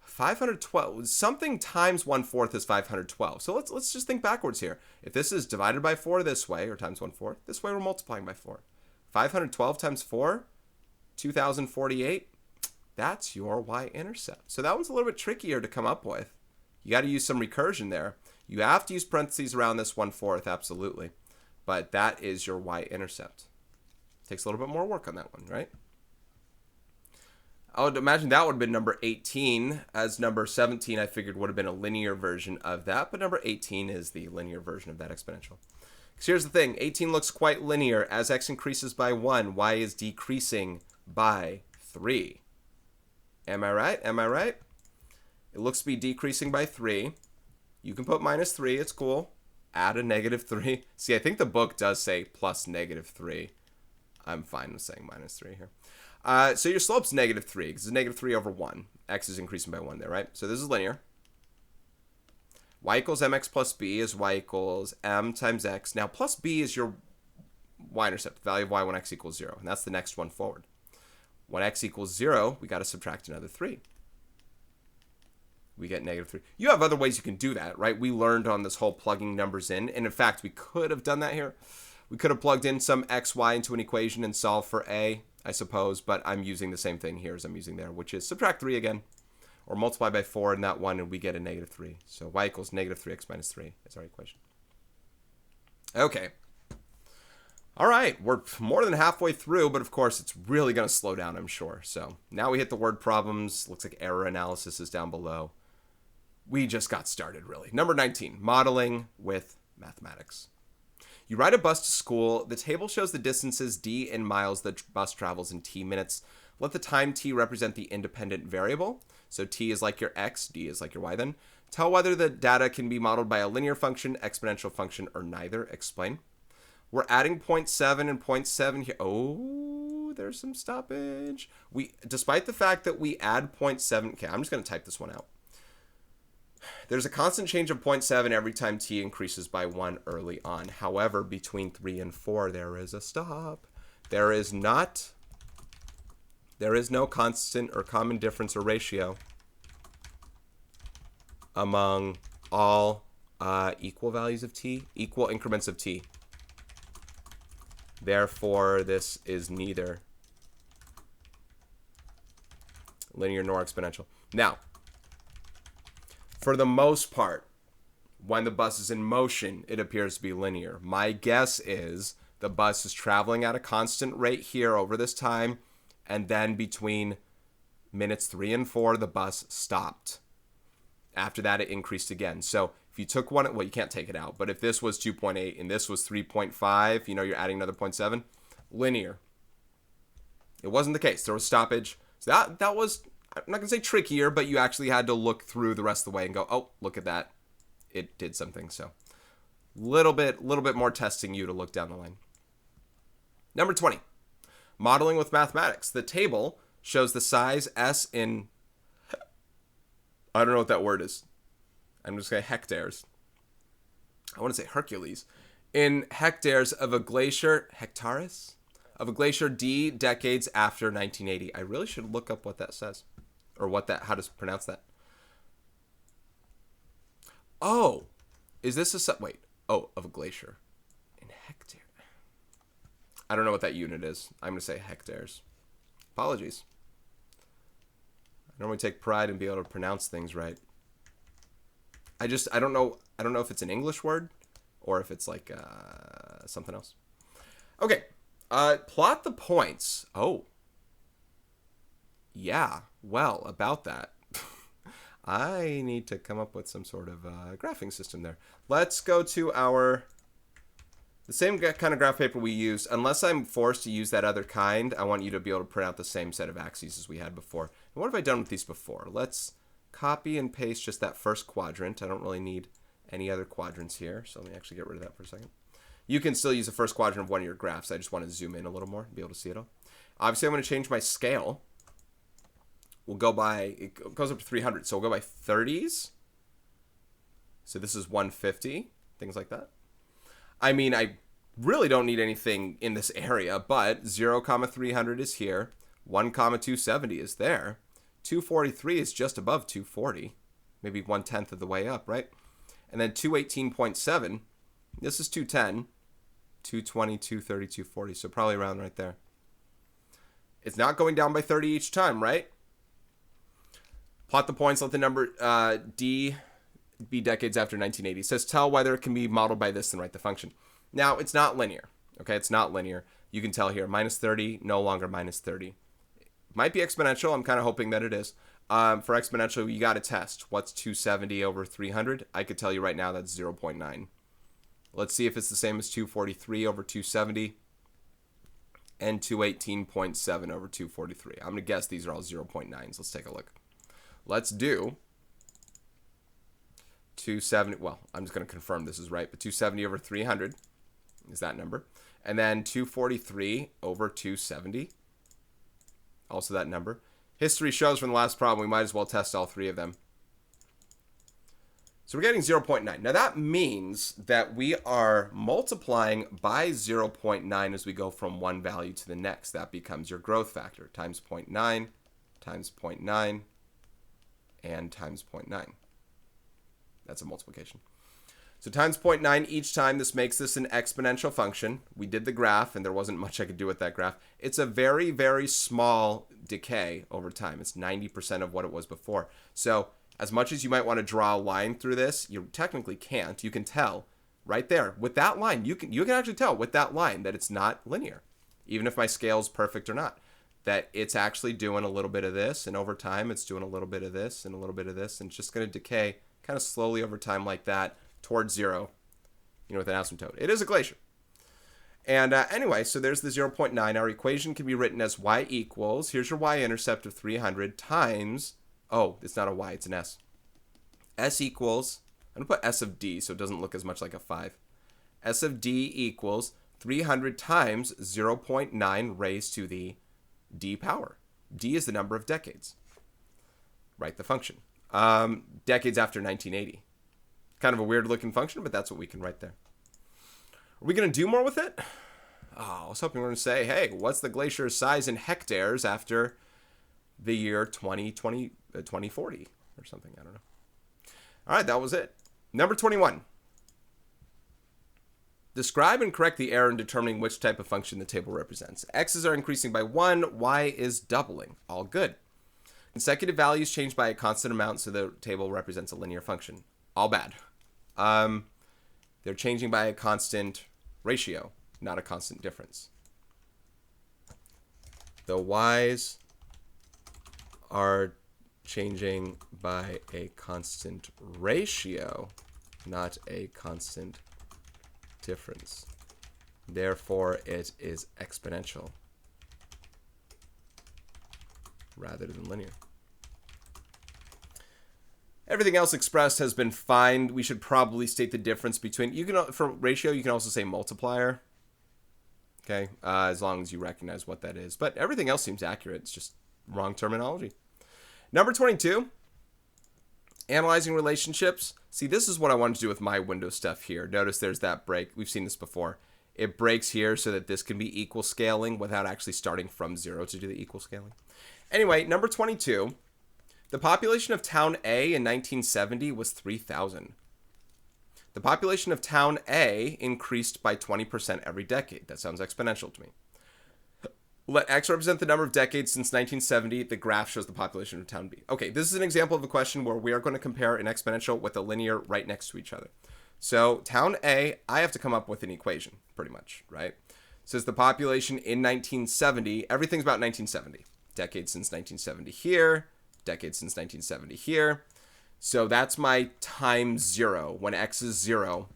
S1: 512, something times 1/4 is 512. So let's just think backwards here. If this is divided by 4 this way, or times 1/4, this way we're multiplying by 4. 512 times 4, 2048, that's your y-intercept. So that one's a little bit trickier to come up with. You got to use some recursion there. You have to use parentheses around this 1/4, absolutely. But that is your y-intercept. Takes a little bit more work on that one, right? I would imagine that would have been number 18, as number 17 I figured would have been a linear version of that, but number 18 is the linear version of that exponential. Because here's the thing, 18 looks quite linear. As x increases by 1, y is decreasing by 3. Am I right? Am I right? It looks to be decreasing by 3. You can put minus 3, it's cool. Add a negative 3. See, I think the book does say plus negative 3. I'm fine with saying minus 3 here. So your slope's negative 3, because it's negative 3 over 1. X is increasing by 1 there, right? So this is linear. Y equals mx plus b is y equals m times x. Now, plus b is your y-intercept, the value of y when x equals 0. And that's the next one forward. When x equals 0, we got to subtract another 3. We get negative 3. You have other ways you can do that, right? We learned on this whole plugging numbers in. And in fact, we could have done that here. We could have plugged in some x, y into an equation and solved for a, I suppose. But I'm using the same thing here as I'm using there, which is subtract 3 again. Or multiply by 4 in that one, and we get a negative 3. So y equals negative 3x minus 3 is our equation. Okay. All right, we're more than halfway through, but of course it's really going to slow down, I'm sure. So now we hit the word problems. Looks like error analysis is down below. We just got started, really. Number 19, modeling with mathematics. You ride a bus to school. The table shows the distances d in miles the bus travels in t minutes. Let the time t represent the independent variable. So t is like your x, d is like your y then. Tell whether the data can be modeled by a linear function, exponential function, or neither. Explain. We're adding 0.7 and 0.7 here. Oh, there's some stoppage. Despite the fact that we add 0.7, okay, I'm just going to type this one out. There's a constant change of 0.7 every time t increases by 1 early on. However, between 3 and 4, there is a stop. There is no constant or common difference or ratio among all equal values of t, equal increments of t. Therefore, this is neither linear nor exponential. Now, for the most part, when the bus is in motion, it appears to be linear. My guess is the bus is traveling at a constant rate here over this time, and then between minutes 3 and 4, the bus stopped. After that, it increased again. So if you took one, well, you can't take it out, but if this was 2.8 and this was 3.5, you know, you're adding another 0.7, linear. It wasn't the case. There was stoppage. So that was, I'm not going to say trickier, but you actually had to look through the rest of the way and go, oh, look at that. It did something. So little bit more testing you to look down the line. Number 20, modeling with mathematics. The table shows the size S in, I don't know what that word is. I'm just going to hectares. I want to say Hercules. In hectares of a glacier, hectares? Of a glacier D decades after 1980. I really should look up what that says. Or how to pronounce that. Oh, is this wait. Oh, of a glacier. In hectare. I don't know what that unit is. I'm going to say hectares. Apologies. I normally take pride in being able to pronounce things right. I don't know if it's an English word or if it's like something else. Okay. Plot the points. Oh. Yeah. Well, about that. I need to come up with some sort of graphing system there. Let's go to the same kind of graph paper we used. Unless I'm forced to use that other kind, I want you to be able to print out the same set of axes as we had before. And what have I done with these before? Let's copy and paste just that first quadrant. I don't really need any other quadrants here, so let me actually get rid of that for a second. You can still use the first quadrant of one of your graphs. I just want to zoom in a little more and be able to see it all. Obviously, I'm going to change my scale. We'll go by, it goes up to 300, so we'll go by 30s. So this is 150, things like that. I mean, I really don't need anything in this area, but 0, 300 is here. 1, 270 is there. 243 is just above 240. Maybe 1/10 of the way up, right? And then 218.7, this is 210. 220, 230, 240, so probably around right there. It's not going down by 30 each time, right? Plot the points, let the number D be decades after 1980. It says tell whether it can be modeled by this and write the function. Now, it's not linear, okay? It's not linear. You can tell here, minus 30, no longer minus 30. It might be exponential. I'm kind of hoping that it is. For exponential, you got to test. What's 270 over 300? I could tell you right now that's 0.9. Let's see if it's the same as 243 over 270 and 218.7 over 243. I'm going to guess these are all 0.9s. Let's take a look. Let's do 270. Well, I'm just going to confirm this is right, but 270 over 300 is that number. And then 243 over 270, also that number. History shows from the last problem, we might as well test all three of them. So we're getting 0.9. Now that means that we are multiplying by 0.9 as we go from one value to the next. That becomes your growth factor, times 0.9, times 0.9, and times 0.9. That's a multiplication. So times 0.9 each time. This makes this an exponential function. We did the graph, and there wasn't much I could do with that graph. It's a very, very small decay over time. It's 90% of what it was before. So as much as you might want to draw a line through this, you technically can't. You can tell right there with that line. You can actually tell with that line that it's not linear, even if my scale is perfect or not. That it's actually doing a little bit of this, and over time it's doing a little bit of this and a little bit of this, and it's just going to decay kind of slowly over time like that towards zero, with an asymptote. It is a glacier. And anyway, so there's the 0.9. Our equation can be written as y equals, here's your y-intercept of 300 times, oh, it's not a y, it's an s. S equals, I'm going to put s of d so it doesn't look as much like a 5. S of d equals 300 times 0.9 raised to the d power. D is the number of decades. Write the function. Decades after 1980. Kind of a weird looking function, but that's what we can write there. Are we going to do more with it? Oh, I was hoping we were going to say, hey, what's the glacier's size in hectares after the year 2040 or something? I don't know. All right, that was it. Number 21. Describe and correct the error in determining which type of function the table represents. X's are increasing by 1, y is doubling. All good. Consecutive values change by a constant amount, so the table represents a linear function. All bad. They're changing by a constant ratio, not a constant difference. The y's are changing by a constant ratio, not a constant difference. Therefore, it is exponential rather than linear. Everything else expressed has been fine. We should probably state the difference between, for ratio, you can also say multiplier. Okay, as long as you recognize what that is. But everything else seems accurate. It's just wrong terminology. Number 22, analyzing relationships. See, this is what I wanted to do with my window stuff here. Notice there's that break. We've seen this before. It breaks here so that this can be equal scaling without actually starting from 0 to do the equal scaling. Anyway, number 22. The population of town A in 1970 was 3,000. The population of town A increased by 20% every decade. That sounds exponential to me. Let X represent the number of decades since 1970. The graph shows the population of town B. Okay, this is an example of a question where we are going to compare an exponential with a linear right next to each other. So town A, I have to come up with an equation, pretty much, right? It says the population in 1970, everything's about 1970. Decades since 1970 here. Decades since 1970 here. So that's my time 0. When x is 0,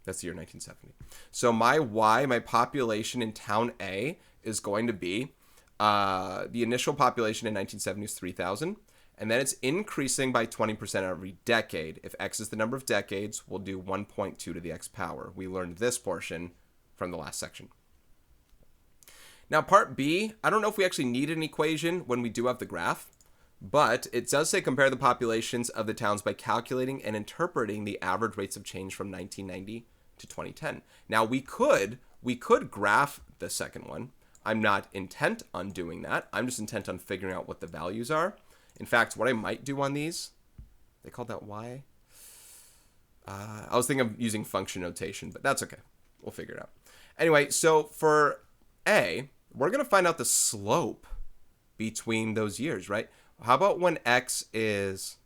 S1: that's the year 1970. So my y, my population in town A, is going to be, the initial population in 1970 is 3,000. And then it's increasing by 20% every decade. If x is the number of decades, we'll do 1.2 to the x power. We learned this portion from the last section. Now, part B, I don't know if we actually need an equation when we do have the graph, but it does say compare the populations of the towns by calculating and interpreting the average rates of change from 1990 to 2010. Now, we could graph the second one. I'm not intent on doing that. I'm just intent on figuring out what the values are. In fact, what I might do on these, they called that y. I was thinking of using function notation, but that's okay. We'll figure it out. Anyway, so for A, we're going to find out the slope between those years, right? How about when x is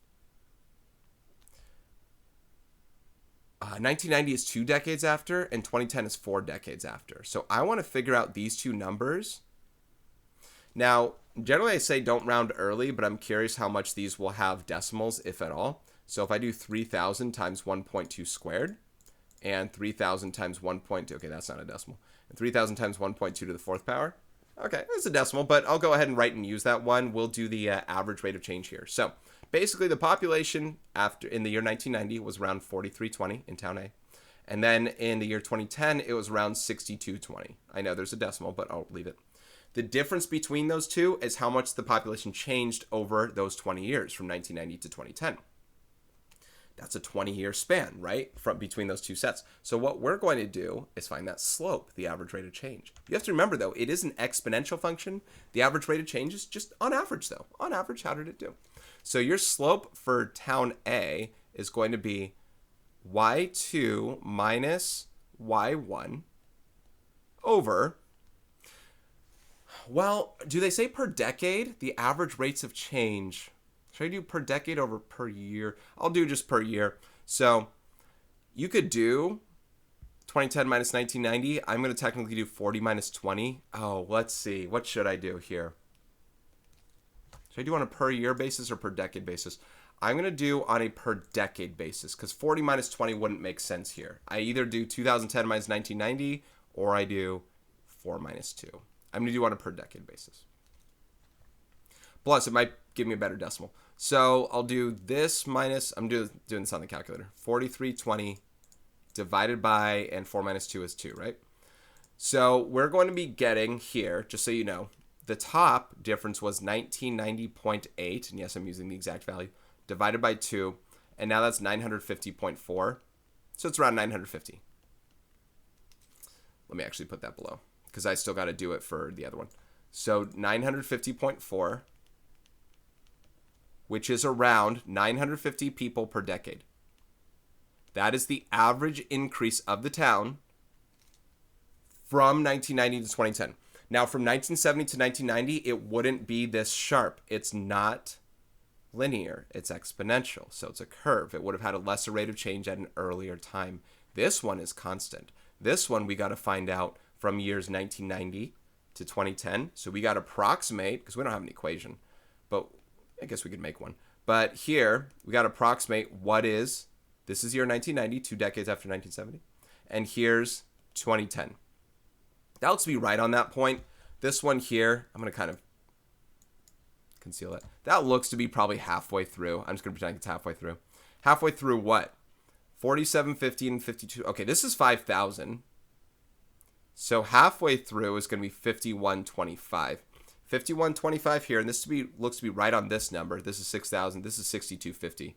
S1: 1990 is 2 decades after, and 2010 is 4 decades after. So I want to figure out these two numbers. Now, generally I say don't round early, but I'm curious how much these will have decimals, if at all. So if I do 3,000 times 1.2 squared, and 3,000 times 1.2, okay, that's not a decimal, and 3,000 times 1.2 to the 4th power, okay, that's a decimal, but I'll go ahead and write and use that one. We'll do the average rate of change here. So basically the population in the year 1990 was around 4,320 in town A. And then in the year 2010, it was around 6,220. I know there's a decimal, but I'll leave it. The difference between those two is how much the population changed over those 20 years from 1990 to 2010. That's a 20-year span, right, from between those two sets. So what we're going to do is find that slope, the average rate of change. You have to remember, though, it is an exponential function. The average rate of change is just on average, though. On average, how did it do? So your slope for town A is going to be y2 minus y1 over, well, do they say per decade? The average rates of change. Should I do per decade over per year? I'll do just per year. So you could do 2010 minus 1990. I'm going to technically do 40 minus 20. Oh, let's see. What should I do here? Should I do on a per year basis or per decade basis? I'm going to do on a per decade basis because 40 minus 20 wouldn't make sense here. I either do 2010 minus 1990 or I do 4 minus 2. I'm going to do on a per decade basis. Plus, it might give me a better decimal. So I'll do this minus, I'm doing this on the calculator, 4320 divided by, and 4 minus 2 is 2, right? So we're going to be getting here, just so you know, the top difference was 1990.8, and yes, I'm using the exact value, divided by 2, and now that's 950.4, so it's around 950. Let me actually put that below, because I still got to do it for the other one. So 950.4, which is around 950 people per decade. That is the average increase of the town from 1990 to 2010. Now, from 1970 to 1990, it wouldn't be this sharp. It's not linear. It's exponential. So it's a curve. It would have had a lesser rate of change at an earlier time. This one is constant. This one we got to find out from years 1990 to 2010. So we got to approximate, because we don't have an equation, but I guess we could make one. But here, we got to approximate what is, this is year 1990, 2 decades after 1970. And here's 2010. That looks to be right on that point. This one here, I'm going to kind of conceal that. That looks to be probably halfway through. I'm just going to pretend it's halfway through. Halfway through what? 4750 and 52. Okay, this is 5,000. So halfway through is going to be 5125. 5125 here, and this looks to be right on this number. This is 6,000. This is 6250.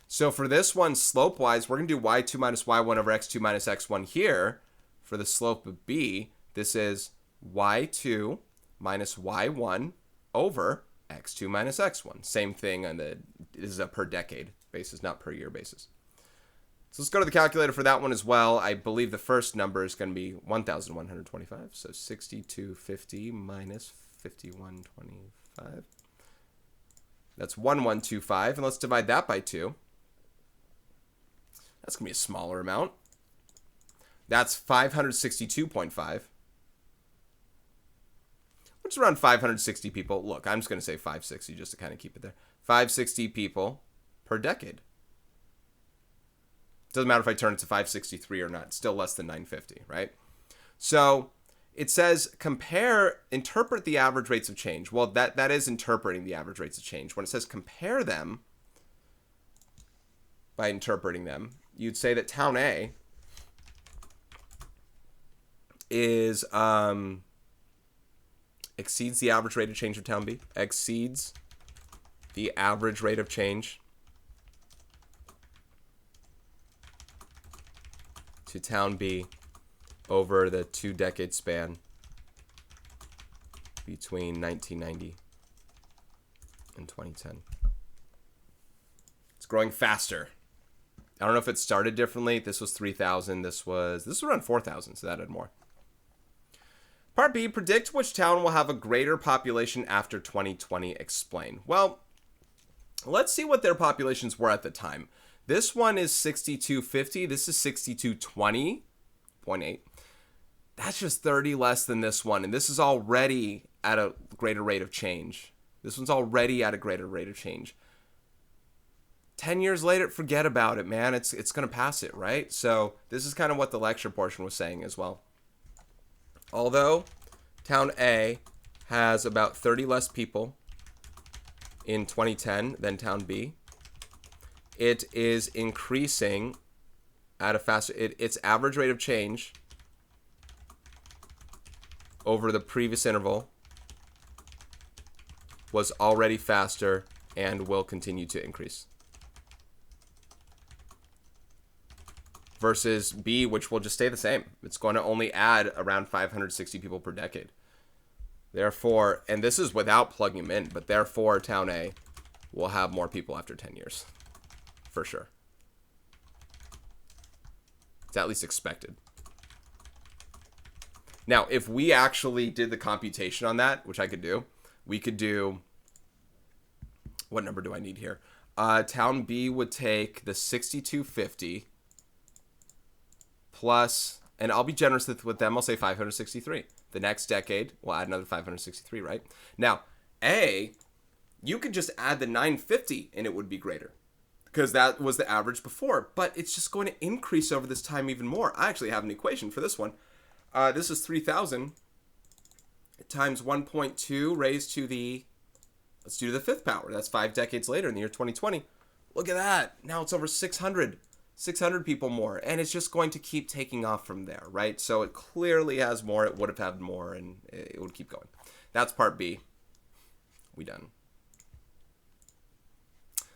S1: So for this one, slope-wise, we're going to do y2 minus y1 over x2 minus x1 here. For the slope of B, this is y2 minus y1 over x2 minus x1. Same thing on this is a per decade basis, not per year basis. So let's go to the calculator for that one as well. I believe the first number is going to be 1,125. So 6250 minus 5125. That's 1125. And let's divide that by 2. That's going to be a smaller amount. That's 562.5. What which is around 560 people. Look, I'm just going to say 560 just to kind of keep it there. 560 people per decade. Doesn't matter if I turn it to 563 or not. It's still less than 950, right? So it says interpret the average rates of change. Well, that is interpreting the average rates of change. When it says compare them by interpreting them, you'd say that town A is exceeds the average rate of change of town B, exceeds the average rate of change to town B over the 2-decade span between 1990 and 2010. It's growing faster. I don't know if it started differently. This was 3,000. This was around 4,000, so that had more. Part B, predict which town will have a greater population after 2020. Explain. Well, let's see what their populations were at the time. This one is 6,250. This is 6,220.8. That's just 30 less than this one. And this is already at a greater rate of change. This one's already at a greater rate of change. 10 years later, forget about it, man. It's going to pass it, right? So this is kind of what the lecture portion was saying as well. Although town A has about 30 less people in 2010 than town B, it is increasing at a faster, its average rate of change over the previous interval was already faster and will continue to increase. Versus B, which will just stay the same. It's going to only add around 560 people per decade. Therefore, and this is without plugging them in, but therefore town A will have more people after 10 years. For sure. It's at least expected. Now, if we actually did the computation on that, which I could do, we could do, what number do I need here? Town B would take the 6,250 plus, and I'll be generous with them, I'll say 563. The next decade, we'll add another 563, right? Now, A, you could just add the 950 and it would be greater because that was the average before, but it's just going to increase over this time even more. I actually have an equation for this one. This is 3,000 times 1.2 raised to the, let's do the 5th power. That's 5 decades later in the year 2020. Look at that. Now it's over 600 people more, and it's just going to keep taking off from there, right? So it clearly has more, it would have had more, and it would keep going. That's part B. We done.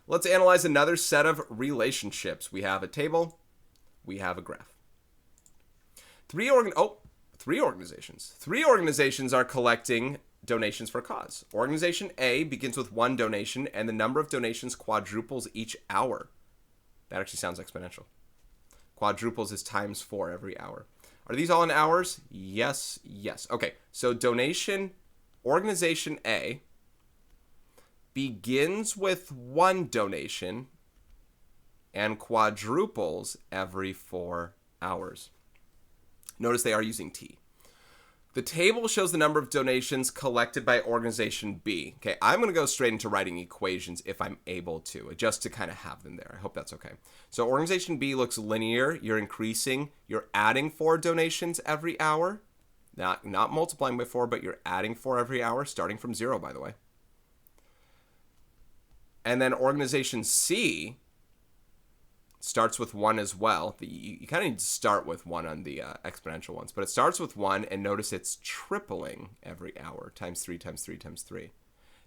S1: Let's analyze another set of relationships. We have a table, we have a graph. Three organizations. 3 organizations are collecting donations for a cause. Organization A begins with 1 donation, and the number of donations quadruples each hour. That actually sounds exponential. Quadruples is times 4 every hour. Are these all in hours? Yes, yes. Okay, so organization A begins with 1 donation and quadruples every 4 hours. Notice they are using T. The table shows the number of donations collected by organization B. Okay, I'm going to go straight into writing equations if I'm able to, just to kind of have them there. I hope that's okay. So organization B looks linear. You're increasing. You're adding 4 donations every hour. Not multiplying by 4, but you're adding 4 every hour, starting from 0, by the way. And then organization C starts with 1 as well. You kind of need to start with 1 on the exponential ones, but it starts with 1, and notice it's tripling every hour, times 3, times 3, times 3.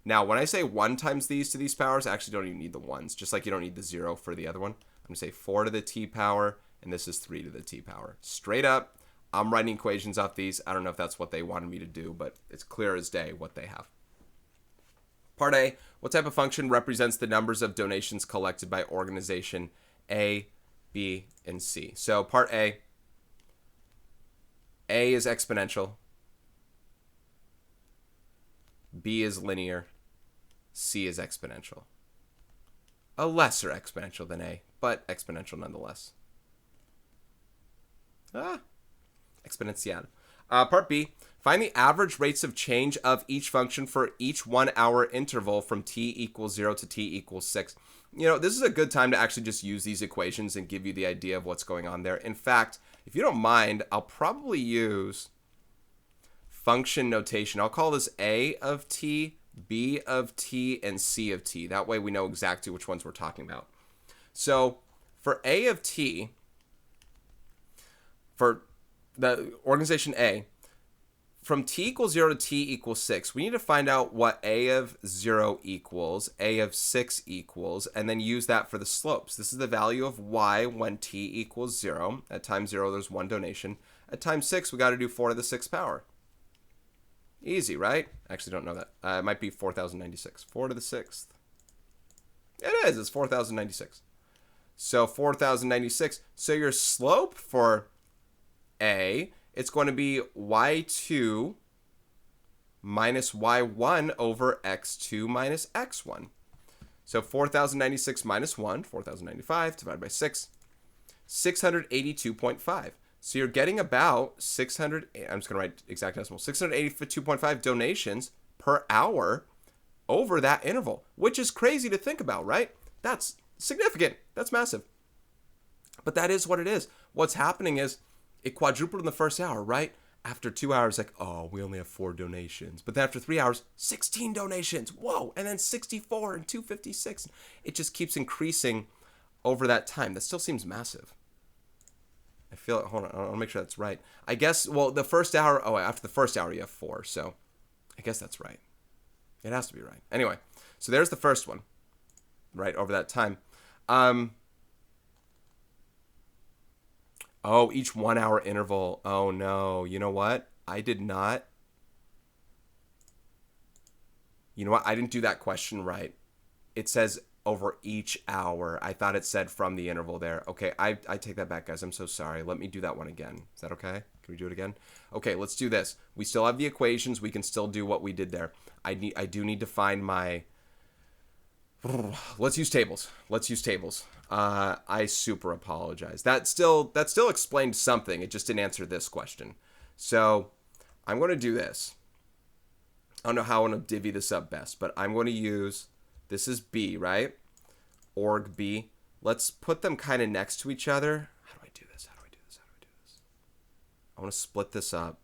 S1: Now, when I say 1 times these to these powers, I actually don't even need the 1s, just like you don't need the 0 for the other one. I'm going to say 4 to the t power, and this is 3 to the t power. Straight up, I'm writing equations off these. I don't know if that's what they wanted me to do, but it's clear as day what they have. Part A, what type of function represents the numbers of donations collected by organization A, B, and C? So part A is exponential, B is linear, C is exponential. A lesser exponential than A, but exponential nonetheless. Exponential. Part B, find the average rates of change of each function for each 1 hour interval from t equals 0 to t equals 6. You know, this is a good time to actually just use these equations and give you the idea of what's going on there. In fact, if you don't mind, I'll probably use function notation. I'll call this A of t, B of t, and C of t. That way we know exactly which ones we're talking about. So for A of t, for the organization A, from t equals 0 to t equals 6, we need to find out what A of 0 equals, A of 6 equals, and then use that for the slopes. This is the value of y when t equals 0. At time 0, there's 1 donation. At time 6, we got to do 4 to the 6th power. Easy, right? Actually, don't know that. It might be 4,096. 4 to the 6th. It is. It's 4,096. So 4,096. So your slope for A, it's going to be y2 minus y1 over x2 minus x1. So 4,096 minus 1, 4,095 divided by 6, 682.5. So you're getting about 600, I'm just going to write exact decimal, 682.5 donations per hour over that interval, which is crazy to think about, right? That's significant. That's massive. But that is what it is. What's happening is it quadrupled in the first hour, right? After 2 hours, like, oh, we only have 4 donations. But then after 3 hours, 16 donations. Whoa. And then 64 and 256. It just keeps increasing over that time. That still seems massive. I feel, hold on, I want to make sure that's right. I guess, well, the first hour, oh, after the first hour, you have 4. So I guess that's right. It has to be right. Anyway, so there's the first one, right, over that time. Oh, each 1 hour interval. Oh, no. You know what? I did not. You know what? I didn't do that question right. It says over each hour. I thought it said from the interval there. Okay, I take that back, guys. I'm so sorry. Let me do that one again. Is that okay? Can we do it again? Okay, let's do this. We still have the equations. We can still do what we did there. I do need to find my... Let's use tables. Let's use tables. I super apologize. That still explained something. It just didn't answer this question. So I'm going to do this. I don't know how I want to divvy this up best, but I'm going to use, this is B, right? Org B. Let's put them kind of next to each other. How do I do this? How do I do this? How do I do this? I want to split this up.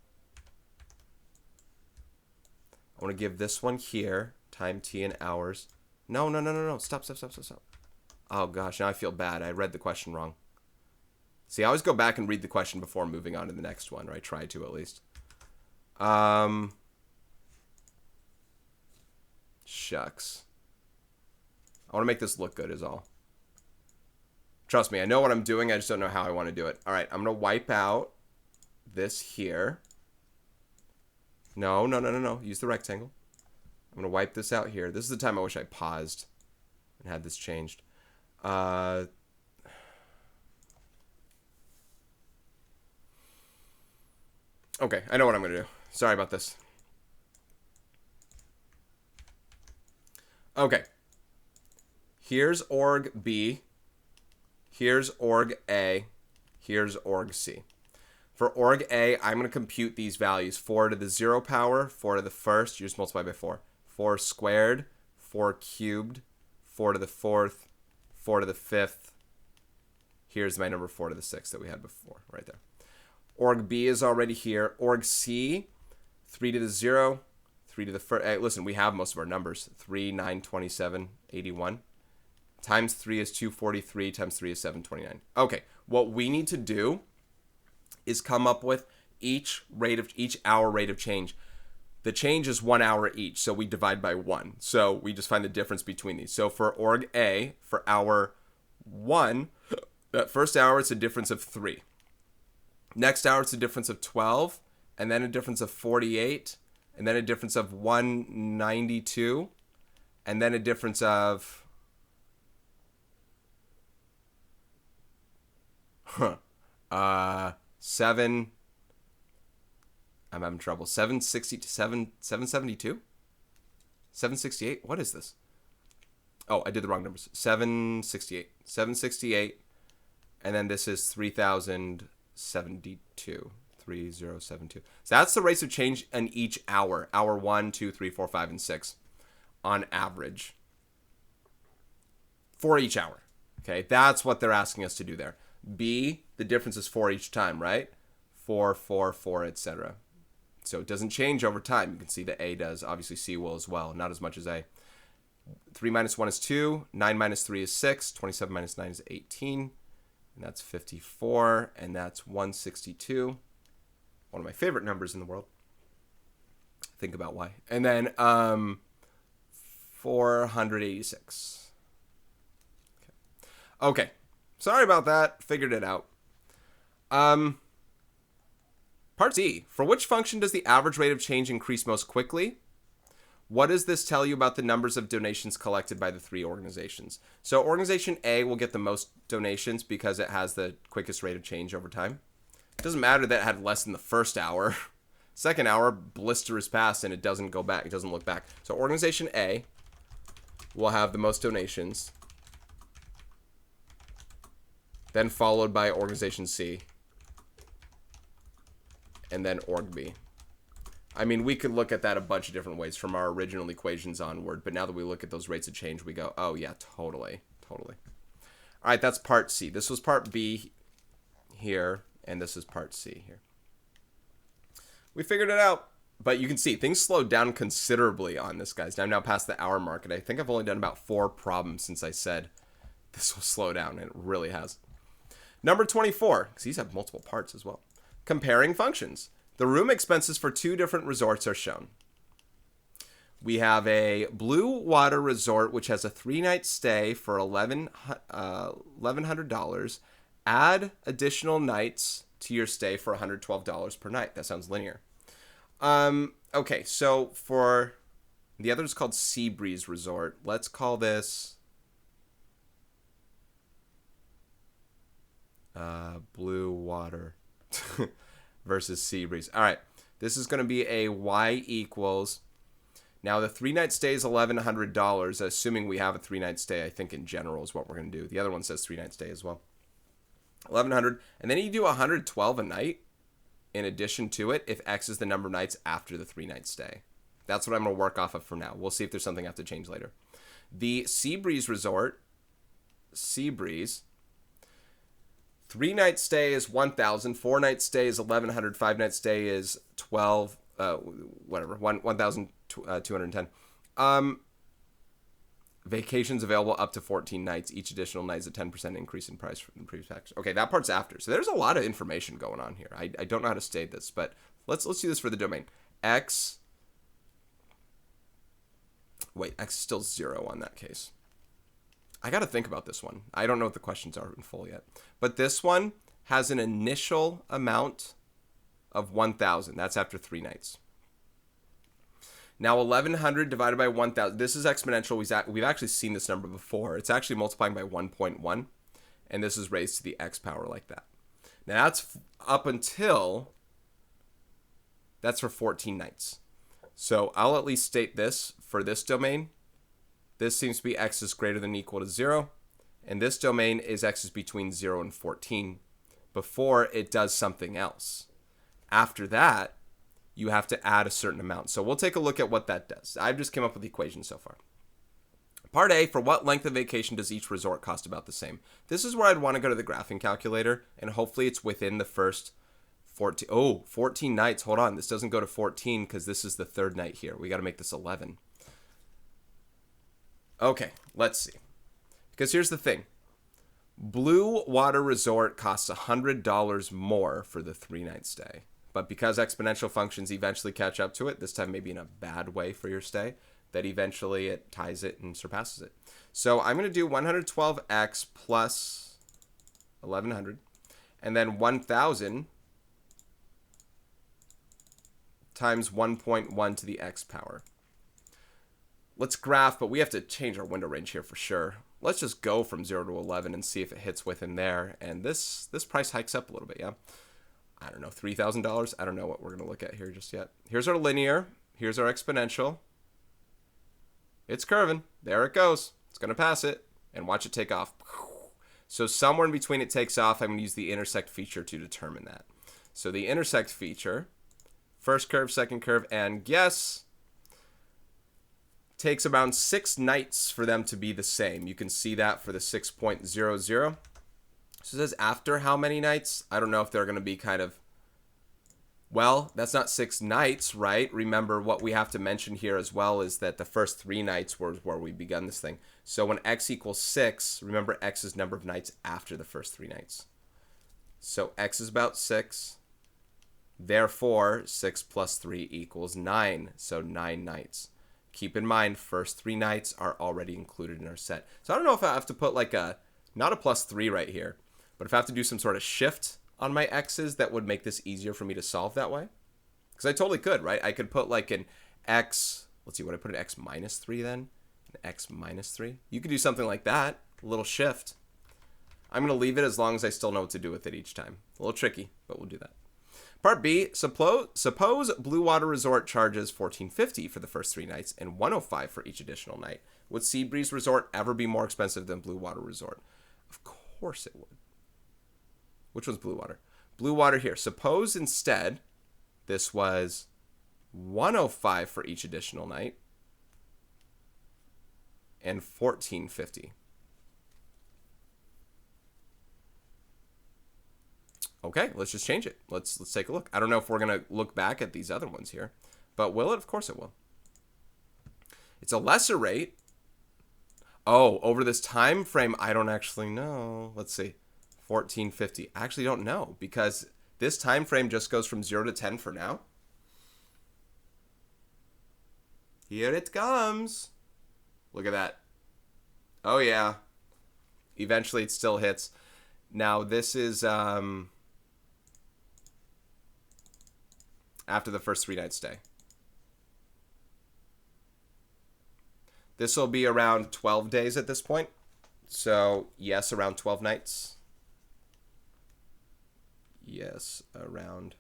S1: I want to give this one here, time t in hours. No. Stop. Oh, gosh, now I feel bad. I read the question wrong. See, I always go back and read the question before moving on to the next one, or I try to at least. Shucks. I want to make this look good is all. Trust me, I know what I'm doing. I just don't know how I want to do it. All right, I'm going to wipe out this here. No. Use the rectangle. I'm going to wipe this out here. This is the time I wish I paused and had this changed. Okay, I know what I'm going to do. Sorry about this. Okay. Here's org B. Here's org A. Here's org C. For org A, I'm going to compute these values. 4 to the 0 power, 4 to the first. You just multiply by 4. 4 squared, 4 cubed, 4 to the 4th, 4 to the 5th. Here's my number 4 to the 6th that we had before, right there. Org B is already here. Org C, 3 to the 0, 3 to the first. Hey, listen, we have most of our numbers. 3, 9, 27, 81. Times 3 is 243, times 3 is 729. Okay, what we need to do is come up with each hour rate of change. The change is 1 hour each, so we divide by 1. So we just find the difference between these. So for org A, for hour 1, that first hour, it's a difference of 3. Next hour, it's a difference of 12, and then a difference of 48, and then a difference of 192, and then a difference of... 7... I'm having trouble. 772? 768? What is this? Oh, I did the wrong numbers. 768. 768. And then this is 3072. 0.3072. So that's the rates of change in each hour. Hour 1, 2, 3, 4, 5, and 6 on average for each hour. Okay, that's what they're asking us to do there. B, the difference is 4 each time, right? 4, 4, 4, etc. So it doesn't change over time. You can see that A does. Obviously, C will as well. Not as much as A. 3 minus 1 is 2. 9 minus 3 is 6. 27 minus 9 is 18. And that's 54. And that's 162. One of my favorite numbers in the world. Think about why. And then 486. Okay. Sorry about that. Figured it out. Part C. For which function does the average rate of change increase most quickly? What does this tell you about the numbers of donations collected by the 3 organizations? So organization A will get the most donations because it has the quickest rate of change over time. It doesn't matter that it had less in the first hour. Second hour, blister is passed and it doesn't go back. It doesn't look back. So organization A will have the most donations. Then followed by organization C. And then org B. I mean, we could look at that a bunch of different ways from our original equations onward, but now that we look at those rates of change, we go, oh yeah, totally. All right, that's part C. This was part B here, and this is part C here. We figured it out, but you can see things slowed down considerably on this, guys. I'm now past the hour mark, and I think I've only done about 4 problems since I said this will slow down, and it really has. Number 24, because these have multiple parts as well. Comparing functions. The room expenses for 2 different resorts are shown. We have a Blue Water Resort, which has a 3-night stay for $1,100. Add additional nights to your stay for $112 per night. That sounds linear. Okay, so for the other is called Sea Breeze Resort. Let's call this Blue Water versus Sea Breeze. All right, this is going to be a y equals. Now, the 3-night stay is $1,100, assuming we have a 3-night stay, I think in general is what we're going to do. The other one says 3-night stay as well. $1,100, and then you do $112 a night in addition to it if X is the number of nights after the 3-night stay. That's what I'm going to work off of for now. We'll see if there's something I have to change later. The Sea Breeze Resort, Sea Breeze, 3-night stay is $1,000, 4-night stay is $1,100, 5-night stay is $1,210. Vacations available up to 14 nights. Each additional night is a 10% increase in price from the previous package. Okay, that part's after. So there's a lot of information going on here. I don't know how to state this, but let's do this for the domain. X. Wait, X is still 0 on that case. I got to think about this one. I don't know what the questions are in full yet. But this one has an initial amount of 1,000. That's after 3 nights. Now, 1,100 divided by 1,000. This is exponential. We've actually seen this number before. It's actually multiplying by 1.1. And this is raised to the x power like that. Now, that's up until... That's for 14 nights. So I'll at least state this for this domain. This seems to be x is greater than or equal to 0. And this domain is x is between 0 and 14 before it does something else. After that, you have to add a certain amount. So we'll take a look at what that does. I've just come up with the equation so far. Part A, for what length of vacation does each resort cost about the same? This is where I'd want to go to the graphing calculator, and hopefully it's within the first 14. Oh, 14 nights. Hold on. This doesn't go to 14 because this is the 3rd night here. We got to make this 11. Okay, let's see. Because here's the thing. Blue Water Resort costs $100 more for the 3-night stay. But because exponential functions eventually catch up to it, this time maybe in a bad way for your stay, that eventually it ties it and surpasses it. So I'm going to do 112x plus 1,100, and then 1,000 times 1.1 to the x power. Let's graph, but we have to change our window range here for sure. Let's just go from 0 to 11 and see if it hits within there. And this price hikes up a little bit, yeah? I don't know, $3,000? I don't know what we're going to look at here just yet. Here's our linear. Here's our exponential. It's curving. There it goes. It's going to pass it. And watch it take off. So somewhere in between it takes off, I'm going to use the intersect feature to determine that. So the intersect feature, first curve, second curve, and guess, takes around 6 nights for them to be the same. You can see that for the 6.00. So it says after how many nights? I don't know if they're going to be kind of, well, that's not 6 nights, right? Remember, what we have to mention here as well is that the first 3 nights were where we begun this thing. So when x equals 6, remember x is number of nights after the first 3 nights. So x is about 6. Therefore, 6 plus 3 equals 9. So 9 nights. Keep in mind, first 3 nights are already included in our set. So I don't know if I have to put like a, not a plus 3 right here, but if I have to do some sort of shift on my x's, that would make this easier for me to solve that way. Because I totally could, right? I could put like an x, let's see, would I put an x minus 3 then? An x minus 3? You could do something like that, a little shift. I'm going to leave it as long as I still know what to do with it each time. A little tricky, but we'll do that. Part B, suppose Blue Water Resort charges $14.50 for the first 3 nights and $105 for each additional night. Would Seabreeze Resort ever be more expensive than Blue Water Resort? Of course it would. Which one's Blue Water? Blue Water here. Suppose instead this was $105 for each additional night and $14.50. Okay, let's just change it. Let's take a look. I don't know if we're going to look back at these other ones here, but will it? Of course it will. It's a lesser rate. Oh, over this time frame, I don't actually know. Let's see. $14.50. I actually don't know because this time frame just goes from 0 to 10 for now. Here it comes. Look at that. Oh, yeah. Eventually it still hits. Now, this is after the first 3 nights stay. This will be around 12 days at this point. So, yes, around 12 nights. Yes, around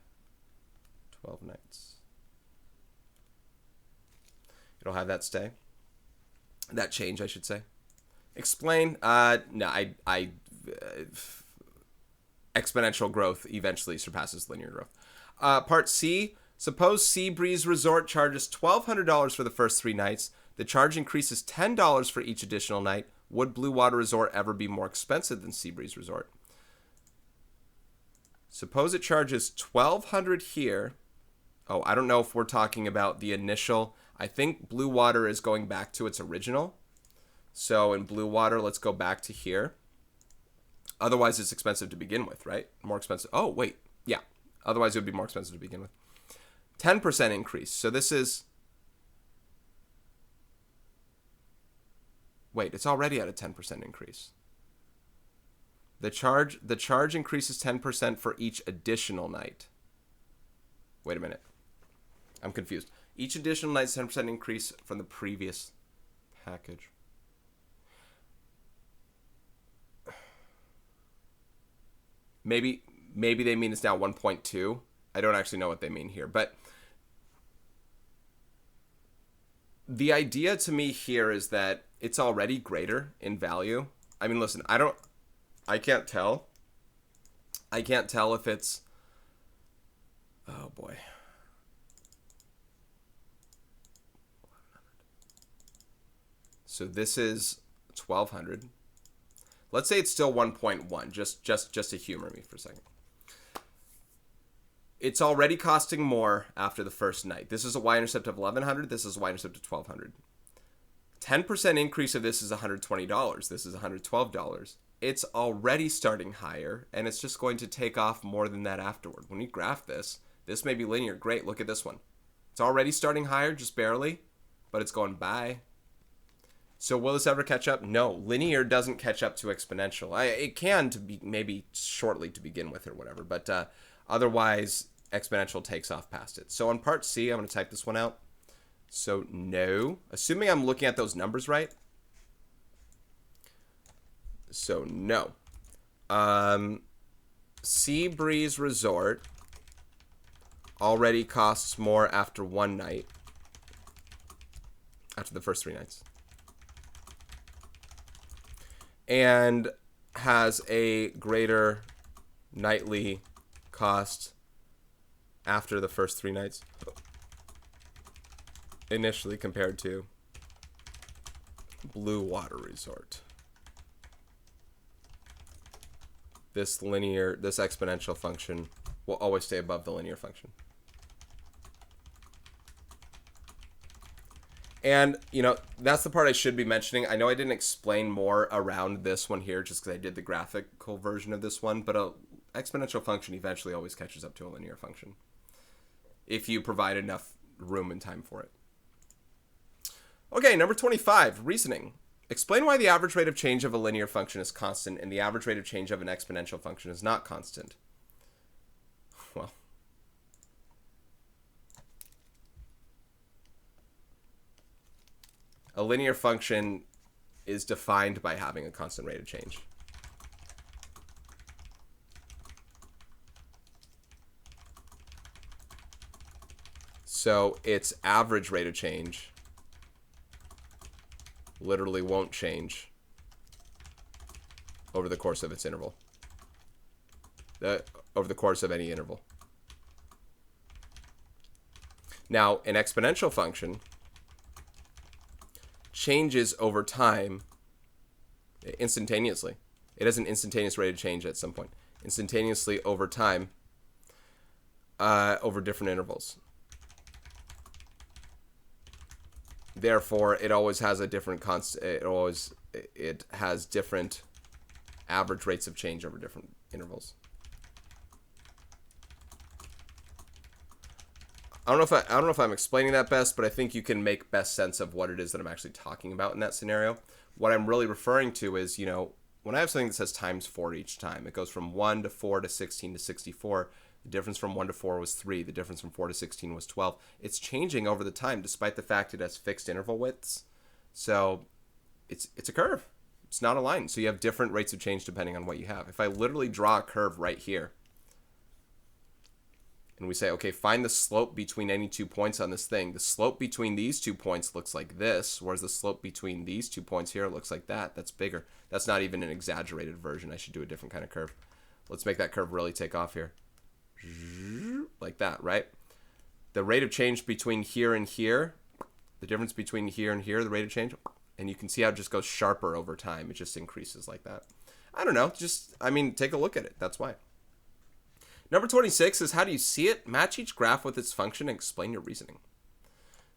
S1: 12 nights. It'll have that stay. That change, I should say. Explain. No, exponential growth eventually surpasses linear growth. Part C. Suppose Seabreeze Resort charges $1,200 for the first 3 nights. The charge increases $10 for each additional night. Would Blue Water Resort ever be more expensive than Seabreeze Resort? Suppose it charges $1,200 here. Oh, I don't know if we're talking about the initial. I think Blue Water is going back to its original. So in Blue Water, let's go back to here. Otherwise, it's expensive to begin with, right? More expensive. Oh, wait. Yeah. Otherwise, it would be more expensive to begin with. 10% increase. So this is... Wait, it's already at a 10% increase. The charge increases 10% for each additional night. Wait a minute. I'm confused. Each additional night is 10% increase from the previous package. Maybe they mean it's now 1.2. I don't actually know what they mean here, but the idea to me here is that it's already greater in value. I mean, listen, I can't tell. I can't tell if it's, oh boy. So this is 1,200. Let's say it's still 1.1, just to humor me for a second. It's already costing more after the first night. This is a y-intercept of 1,100. This is a y-intercept of 1,200. 10% increase of this is $120. This is $112. It's already starting higher, and it's just going to take off more than that afterward. When you graph this may be linear. Great, look at this one. It's already starting higher, just barely, but it's going by. So will this ever catch up? No, linear doesn't catch up to exponential. It can to be maybe shortly to begin with or whatever, but otherwise exponential takes off past it. So on part C, I'm going to type this one out. So no, assuming I'm looking at those numbers right. So no. Seabreeze Resort already costs more after 1 night. After the first 3 nights. And has a greater nightly cost after the first 3 nights initially compared to Blue Water Resort. This exponential function will always stay above the linear function. And, you know, that's the part I should be mentioning. I know I didn't explain more around this one here just because I did the graphical version of this one, but an exponential function eventually always catches up to a linear function if you provide enough room and time for it. Okay, number 25, reasoning. Explain why the average rate of change of a linear function is constant and the average rate of change of an exponential function is not constant. Well, a linear function is defined by having a constant rate of change. So its average rate of change literally won't change over the course of its interval. Over the course of any interval. Now, an exponential function changes over time instantaneously. It has an instantaneous rate of change at some point. Instantaneously over time, over different intervals. Therefore, it always has a different it has different average rates of change over different intervals. I don't know if I'm explaining that best, but I think you can make best sense of what it is that I'm actually talking about in that scenario. What I'm really referring to is, you know, when I have something that says times 4 each time, it goes from 1 to 4 to 16 to 64. The difference from 1 to 4 was 3. The difference from 4 to 16 was 12. It's changing over the time, despite the fact it has fixed interval widths. So it's a curve. It's not a line. So you have different rates of change depending on what you have. If I literally draw a curve right here, and we say, okay, find the slope between any 2 points on this thing. The slope between these 2 points looks like this, whereas the slope between these 2 points here looks like that. That's bigger. That's not even an exaggerated version. I should do a different kind of curve. Let's make that curve really take off here. Like that, right? The rate of change between here and here, the difference between here and here, the rate of change, and you can see how it just goes sharper over time. It just increases like that. I don't know. Take a look at it. That's why. Number 26 is how do you see it? Match each graph with its function and explain your reasoning.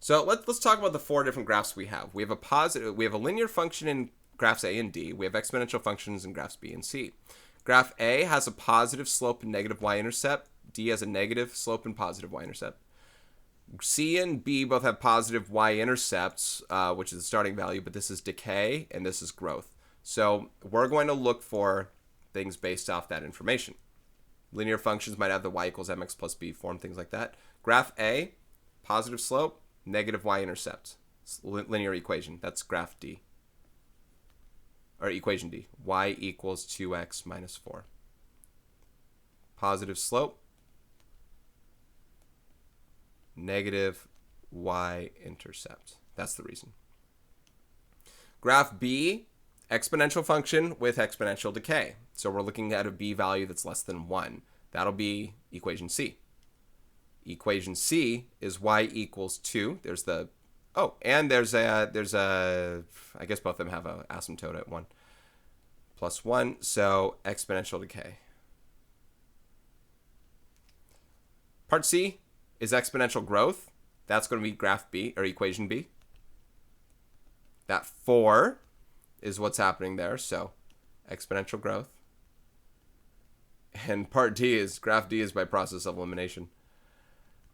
S1: So let's talk about the 4 different graphs we have. We have a linear function in graphs A and D. We have exponential functions in graphs B and C. Graph A has a positive slope and negative y-intercept. D has a negative slope and positive y-intercept. C and B both have positive y-intercepts, which is the starting value, but this is decay and this is growth. So we're going to look for things based off that information. Linear functions might have the y equals mx plus b form, things like that. Graph A, positive slope, negative y-intercept. Linear equation. That's graph D. Or equation D. Y equals 2x minus 4. Positive slope, negative y-intercept. That's the reason. Graph B, exponential function with exponential decay. So we're looking at a b value that's less than 1. That'll be equation C. Equation C is y equals 2. There's a, I guess both of them have an asymptote at 1 plus 1. So exponential decay. Part C is exponential growth. That's going to be graph B, or equation B. That 4 is what's happening there, so exponential growth. And part D is, graph D is by process of elimination.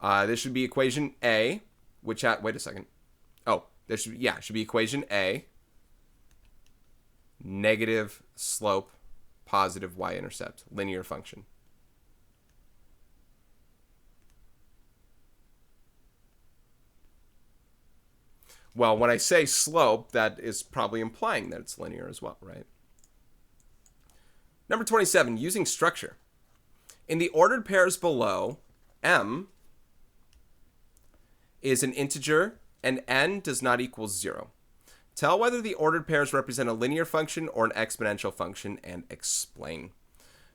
S1: This should be equation A, which wait a second. It should be equation A, negative slope, positive y-intercept, linear function. Well, when I say slope, that is probably implying that it's linear as well, right? Number 27, using structure. In the ordered pairs below, m is an integer and n does not equal 0. Tell whether the ordered pairs represent a linear function or an exponential function and explain.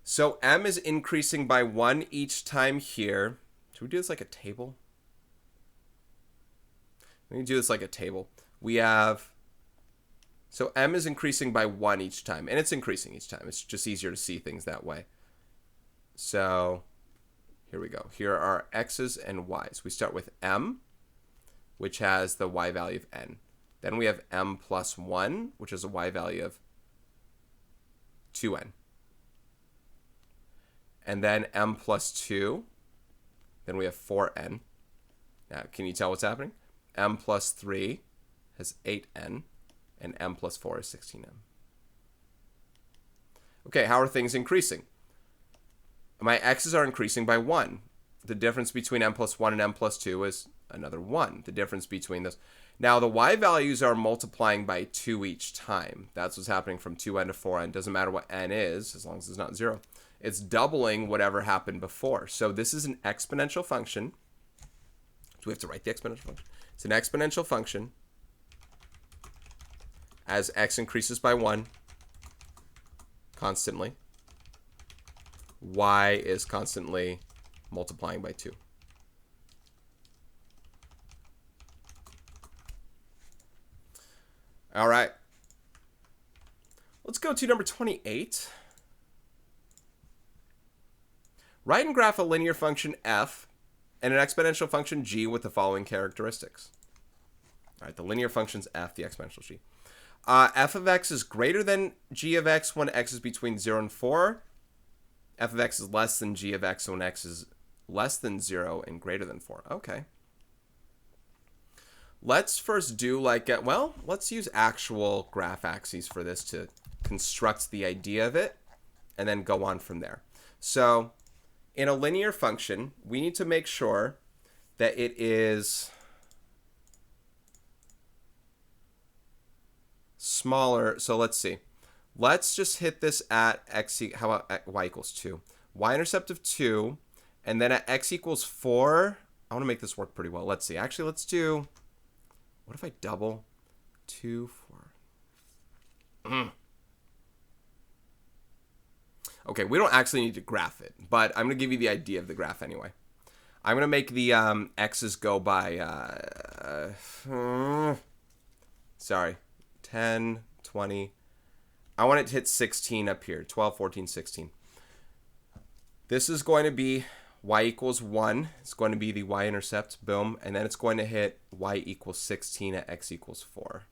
S1: So m is increasing by 1 each time here. So Should we do this like a table? Let me do this like a table. We have, so m is increasing by 1 each time, and it's increasing each time. It's just easier to see things that way. So here we go. Here are x's and y's. We start with m, which has the y value of n. Then we have m plus 1, which is a y value of 2n. And then m plus 2. Then we have 4n. Now, can you tell what's happening? M plus 3 has 8n, and m plus 4 is 16m. Okay, how are things increasing? My x's are increasing by 1. The difference between m plus 1 and m plus 2 is another 1. The difference between those. Now, the y values are multiplying by 2 each time. That's what's happening from 2n to 4n. Doesn't matter what n is, as long as it's not 0. It's doubling whatever happened before. So this is an exponential function. Do we have to write the exponential function? It's an exponential function. As x increases by 1 constantly, y is constantly multiplying by 2. All right. Let's go to number 28. Write and graph a linear function f and an exponential function g with the following characteristics. All right, the linear function's f, the exponential g. F of x is greater than g of x when x is between 0 and 4. F of x is less than g of x when x is less than 0 and greater than 4. Okay. Let's first do let's use actual graph axes for this to construct the idea of it and then go on from there. So in a linear function, we need to make sure that it is smaller. So let's see. Let's just hit this at how about at y equals 2? Y-intercept of 2, and then at x equals 4, I want to make this work pretty well. Let's see. Actually, let's do, what if I double 2, 4? Okay, we don't actually need to graph it, but I'm going to give you the idea of the graph anyway. I'm going to make the x's go by, 10, 20. I want it to hit 16 up here, 12, 14, 16. This is going to be y equals 1. It's going to be the y-intercept, boom, and then it's going to hit y equals 16 at x equals 4.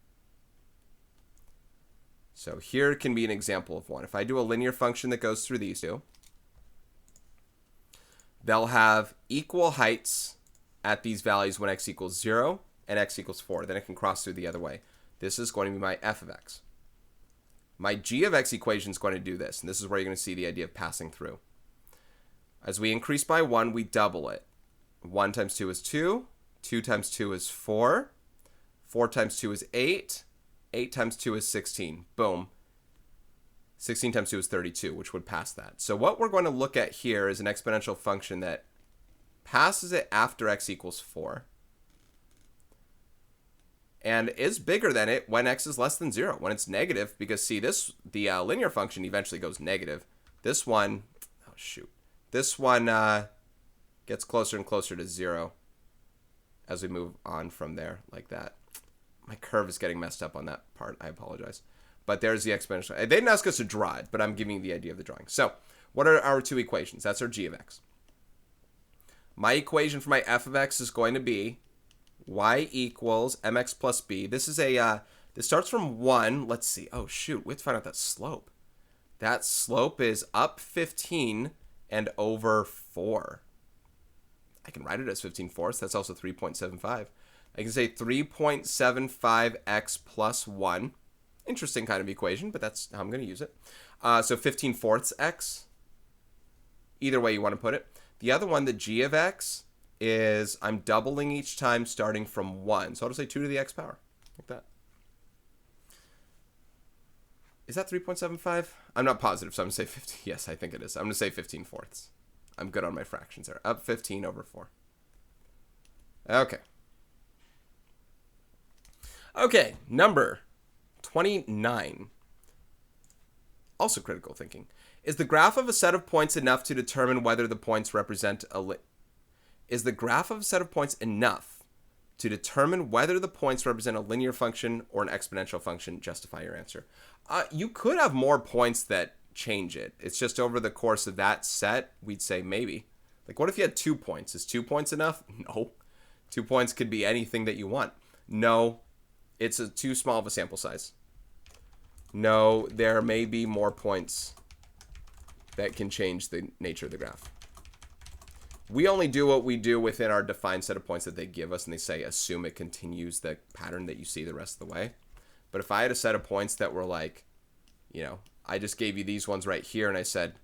S1: So here can be an example of one. If I do a linear function that goes through these two, they'll have equal heights at these values when x equals 0 and x equals 4. Then it can cross through the other way. This is going to be my f of x. My g of x equation is going to do this, and this is where you're going to see the idea of passing through. As we increase by 1, we double it. 1 times 2 is 2. 2 times 2 is 4. 4 times 2 is 8. 8 times 2 is 16. Boom. 16 times 2 is 32, which would pass that. So what we're going to look at here is an exponential function that passes it after x equals 4. And is bigger than it when x is less than 0, when it's negative, because see, the linear function eventually goes negative. This one, oh shoot, this one gets closer and closer to 0 as we move on from there, like that. My curve is getting messed up on that part. I apologize. But there's the exponential. They didn't ask us to draw it, but I'm giving you the idea of the drawing. So what are our two equations? That's our g of x. My equation for my f of x is going to be y equals mx plus b. This is this starts from 1. Let's see. Oh, shoot. We have to find out that slope. That slope is up 15 and over 4. I can write it as 15/4. That's also 3.75. I can say 3.75x plus 1. Interesting kind of equation, but that's how I'm going to use it. So 15/4 x. Either way you want to put it. The other one, the g of x, is I'm doubling each time starting from 1. So I'll just say 2 to the x power, like that. Is that 3.75? I'm not positive, so I'm going to say 15. Yes, I think it is. I'm going to say 15/4. I'm good on my fractions there. Up 15 over 4. Okay. Okay, number 29. Also critical thinking. Is the graph of a set of points enough to determine whether the points represent a Is the graph of a set of points enough to determine whether the points represent a linear function or an exponential function? Justify your answer. You could have more points that change it. It's just over the course of that set, we'd say maybe. Like, what if you had 2 points? Is 2 points enough? No. 2 points could be anything that you want. No, it's too small of a sample size. No, there may be more points that can change the nature of the graph. We only do what we do within our defined set of points that they give us, and they say assume it continues the pattern that you see the rest of the way. But if I had a set of points that were like, you know, I just gave you these ones right here, and I said,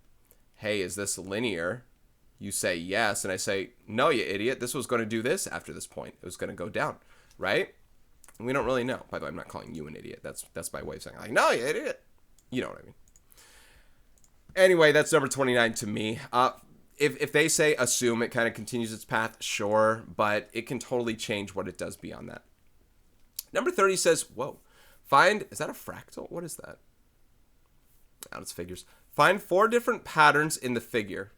S1: hey, is this linear? You say yes, and I say, no, you idiot. This was going to do this after this point. It was going to go down, right? And we don't really know. By the way, I'm not calling you an idiot. That's my way of saying, like, no, you idiot. You know what I mean. Anyway, that's number 29 to me. If they say assume it kind of continues its path, sure, but it can totally change what it does beyond that. Number 30 says, whoa, is that a fractal? What is that? Oh, it's figures. Find 4 different patterns in the figure.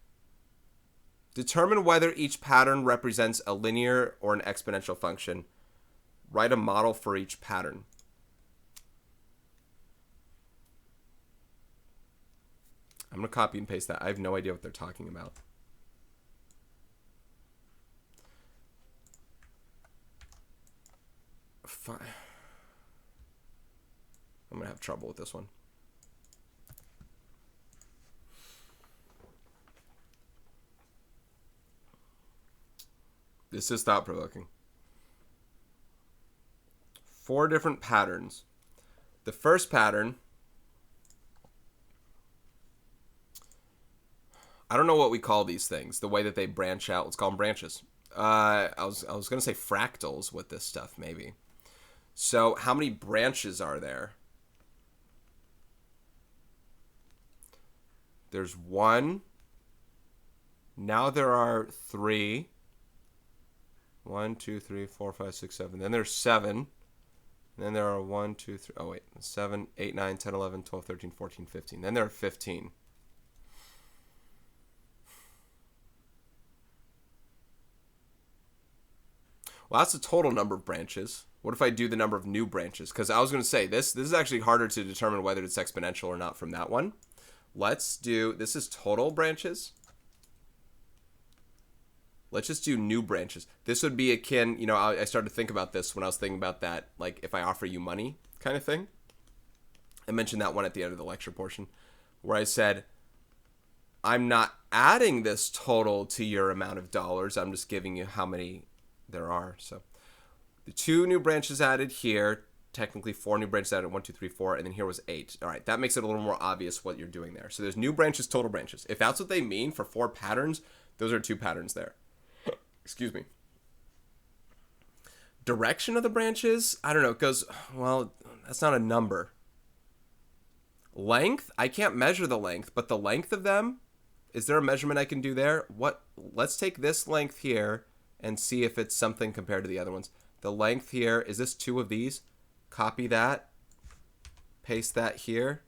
S1: Determine whether each pattern represents a linear or an exponential function. Write a model for each pattern. I'm going to copy and paste that. I have no idea what they're talking about. Fine. I'm going to have trouble with this one. This is thought-provoking. 4 different patterns. The first pattern, I don't know what we call these things, the way that they branch out. Let's call them branches. I was going to say fractals with this stuff, maybe. So how many branches are there? There's 1. Now there are 3. 1, 2, 3, 4, 5, 6, 7. Then there's 7. And then there are 1, 2, 3. Oh, wait. 7, 8, 9, 10, 11, 12, 13, 14, 15. Then there are 15. Well, that's the total number of branches. What if I do the number of new branches? Because I was going to say, this is actually harder to determine whether it's exponential or not from that one. Let's do, this is total branches. Let's just do new branches. This would be akin, you know, I started to think about this when I was thinking about that, like if I offer you money kind of thing. I mentioned that one at the end of the lecture portion where I said, I'm not adding this total to your amount of dollars. I'm just giving you how many there are. So the 2 new branches added here, technically 4 new branches added, 1, 2, 3, 4, and then here was 8. All right, that makes it a little more obvious what you're doing there. So there's new branches, total branches. If that's what they mean for 4 patterns, those are 2 patterns there. Excuse me. Direction of the branches, I don't know. It goes, well, that's not a number. Length, I can't measure the length, but the length of them, is there a measurement I can do there? What? Let's take this length here and see if it's something compared to the other ones. The length here, is this 2 of these? Copy that, paste that here.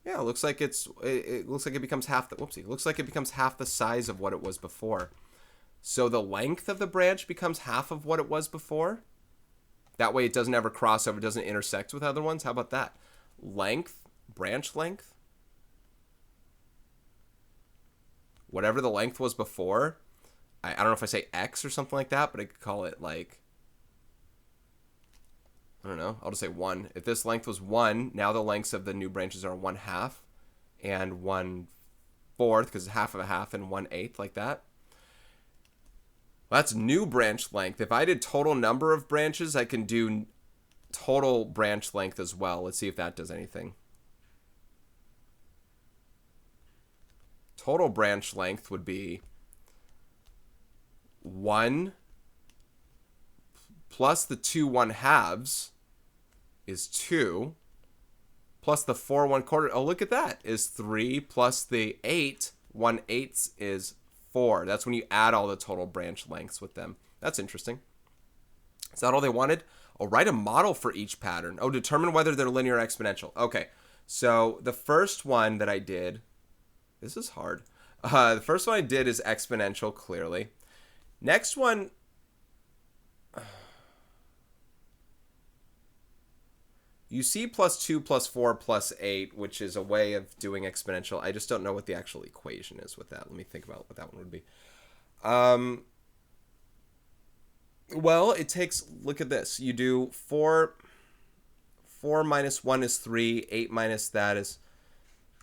S1: Yeah, it looks like it looks like it becomes half the, whoopsie, it looks like it becomes half the size of what it was before. So the length of the branch becomes half of what it was before. That way it doesn't ever cross over, doesn't intersect with other ones. How about that? Length, branch length. Whatever the length was before, I don't know if I say X or something like that, but I could call it like, I don't know, I'll just say 1. If this length was 1, now the lengths of the new branches are 1/2 and 1/4, because it's half of a half, and 1/8, like that. Well, that's new branch length. If I did total number of branches, I can do total branch length as well. Let's see if that does anything. Total branch length would be 1 plus the 2 1/2 is 2, plus the 4 1/4. Oh, look at that, is 3, plus the 8 1/8 is 4. That's when you add all the total branch lengths with them. That's interesting. Is that all they wanted? Oh, write a model for each pattern. Oh, determine whether they're linear or exponential. Okay, so the first one that I did, this is hard. The first one I did is exponential, clearly. Next one. You see plus 2 plus 4 plus 8, which is a way of doing exponential. I just don't know what the actual equation is with that. Let me think about what that one would be. Well, it takes, look at this. You do 4 minus 1 is 3. 8 minus that is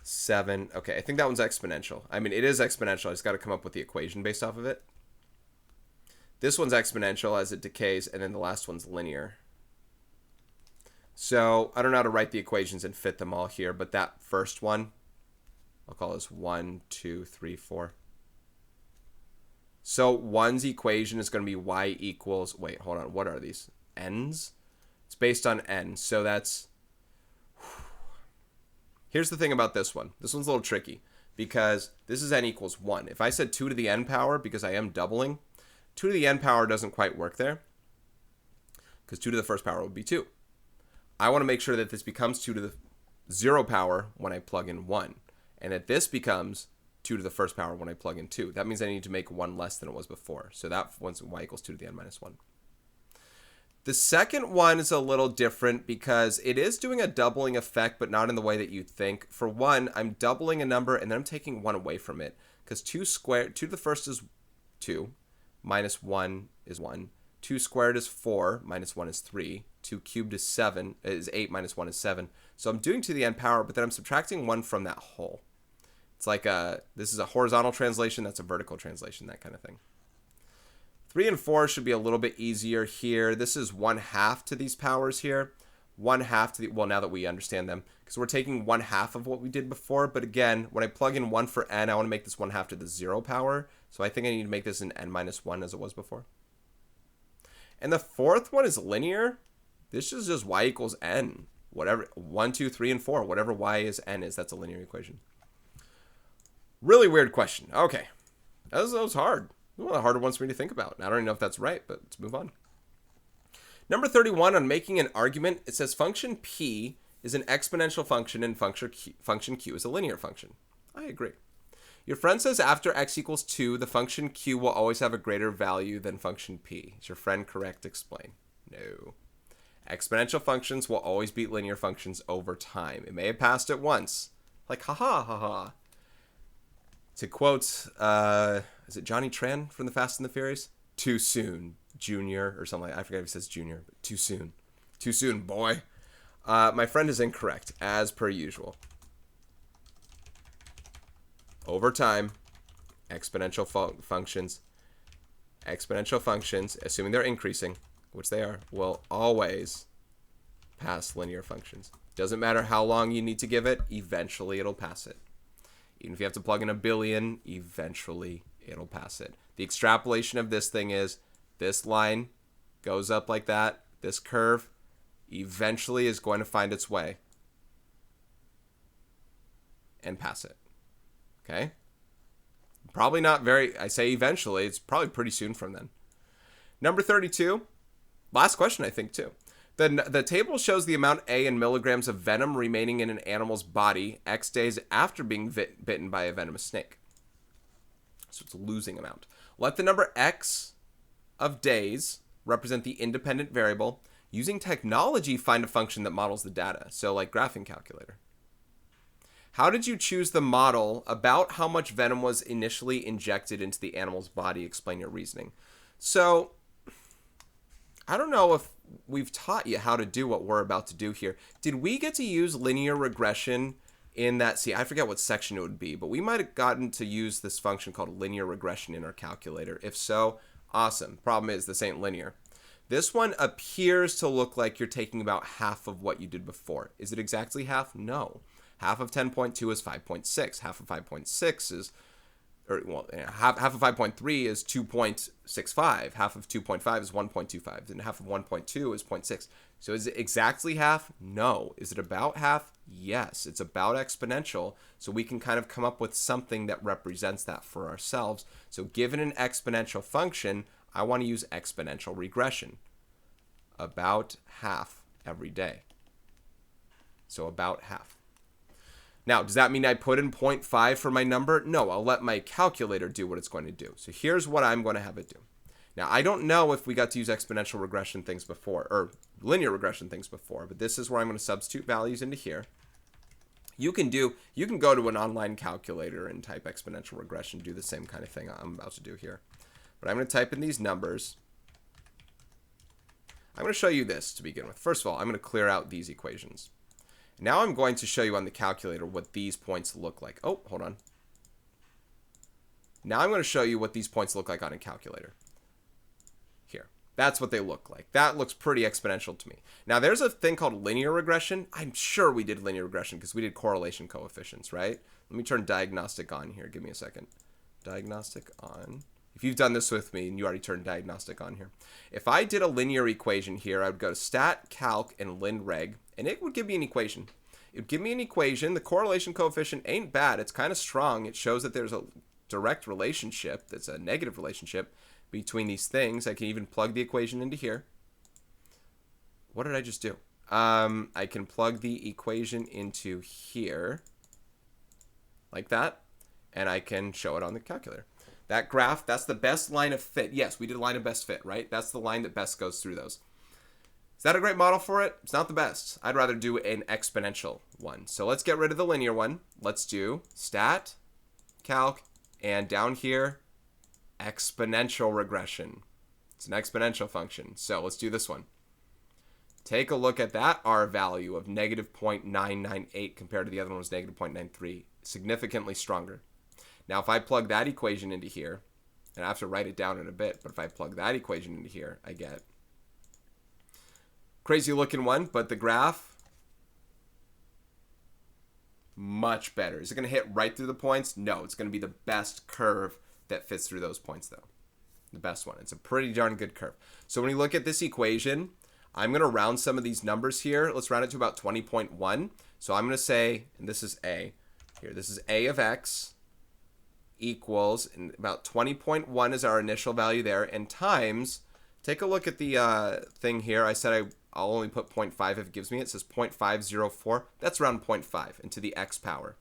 S1: 7. Okay, I think that one's exponential. I mean, it is exponential. I just got to come up with the equation based off of it. This one's exponential as it decays, and then the last one's linear. So I don't know how to write the equations and fit them all here, but that first one, I'll call this 1, 2, 3, 4. So 1's equation is going to be y equals, wait, hold on, what are these? N's? It's based on n, so that's, here's the thing about this one. This one's a little tricky, because this is n equals 1. If I said 2 to the n power, because I am doubling, 2 to the n power doesn't quite work there, because 2 to the first power would be 2. I want to make sure that this becomes 2 to the 0 power when I plug in 1, and that this becomes 2 to the first power when I plug in 2. That means I need to make 1 less than it was before. So that one's y equals 2 to the n minus 1. The second one is a little different because it is doing a doubling effect, but not in the way that you'd think. For one, I'm doubling a number and then I'm taking 1 away from it, because 2 to the first is 2, minus 1 is 1. 2 squared is 4, minus 1 is 3. 2 cubed is 8, minus 1 is 7. So I'm doing to the n power, but then I'm subtracting 1 from that whole. It's like this is a horizontal translation, that's a vertical translation, that kind of thing. 3 and 4 should be a little bit easier here. This is 1/2 to these powers here. 1/2 to the, well, now that we understand them, because we're taking 1/2 of what we did before. But again, when I plug in 1 for n, I want to make this 1/2 to the 0 power. So I think I need to make this an n minus 1 as it was before. And the fourth one is linear. This is just y equals n. Whatever, 1, 2, 3, and 4. Whatever y is n is, that's a linear equation. Really weird question. Okay. That was hard. One of the harder ones for me to think about. I don't even know if that's right, but let's move on. Number 31, on making an argument, it says function p is an exponential function and function q is a linear function. I agree. Your friend says after x equals 2, the function q will always have a greater value than function p. Is your friend correct? Explain. No. Exponential functions will always beat linear functions over time. It may have passed it once. Like, haha, haha. To quote, is it Johnny Tran from the Fast and the Furious? Too soon, Junior, or something like that. I forget if he says Junior, but too soon. Too soon, boy. My friend is incorrect, as per usual. Over time, exponential functions, assuming they're increasing, which they are, will always pass linear functions. Doesn't matter how long you need to give it, eventually it'll pass it. Even if you have to plug in a billion, eventually it'll pass it. The extrapolation of this thing is this line goes up like that. This curve eventually is going to find its way and pass it. Okay? Probably not very, I say eventually, it's probably pretty soon from then. Number 32, last question I think too. The table shows the amount A in milligrams of venom remaining in an animal's body X days after being bitten by a venomous snake. So it's a losing amount. Let the number X of days represent the independent variable. Using technology, find a function that models the data. So like graphing calculator. How did you choose the model about how much venom was initially injected into the animal's body? Explain your reasoning. So I don't know if we've taught you how to do what we're about to do here. Did we get to use linear regression in that? See, I forget what section it would be, but we might have gotten to use this function called linear regression in our calculator. If so, awesome. Problem is, this ain't linear. This one appears to look like you're taking about half of what you did before. Is it exactly half? No. Half of 10.2 is 5.6. Half of 5.6 is, half of 5.3 is 2.65. Half of 2.5 is 1.25. And half of 1.2 is 0.6. So is it exactly half? No. Is it about half? Yes. It's about exponential. So we can kind of come up with something that represents that for ourselves. So given an exponential function, I want to use exponential regression. About half every day. So about half. Now, does that mean I put in 0.5 for my number? No, I'll let my calculator do what it's going to do. So here's what I'm going to have it do. Now, I don't know if we got to use exponential regression things before, or linear regression things before, but this is where I'm going to substitute values into here. You can go to an online calculator and type exponential regression, do the same kind of thing I'm about to do here. But I'm going to type in these numbers. I'm going to show you this to begin with. First of all, I'm going to clear out these equations. Now I'm going to show you on the calculator what these points look like. Oh, hold on. Now I'm going to show you what these points look like on a calculator. Here. That's what they look like. That looks pretty exponential to me. Now there's a thing called linear regression. I'm sure we did linear regression because we did correlation coefficients, right? Let me turn diagnostic on here. Give me a second. Diagnostic on. If you've done this with me and you already turned diagnostic on here. If I did a linear equation here, I would go to stat, calc, and lin reg, and it would give me an equation. It would give me an equation. The correlation coefficient ain't bad. It's kind of strong. It shows that there's a direct relationship, that's a negative relationship between these things. I can even plug the equation into here. What did I just do? I can plug the equation into here like that, and I can show it on the calculator. That graph, that's the best line of fit. Yes, we did line of best fit, right? That's the line that best goes through those. Is that a great model for it? It's not the best. I'd rather do an exponential one. So let's get rid of the linear one. Let's do stat, calc, and down here, exponential regression. It's an exponential function. So let's do this one. Take a look at that R value of negative 0.998 compared to the other one was negative 0.93. Significantly stronger. Now, if I plug that equation into here, and I have to write it down in a bit, but if I plug that equation into here, I get crazy looking one, but the graph, much better. Is it going to hit right through the points? No, it's going to be the best curve that fits through those points, though. The best one. It's a pretty darn good curve. So when you look at this equation, I'm going to round some of these numbers here. Let's round it to about 20.1. So I'm going to say, and this is A. Here, this is A of X equals, and about 20.1 is our initial value there, and times, take a look at the thing here. I said I'll only put 0.5 if it gives me. It says 0.504. That's around 0.5 into the x power.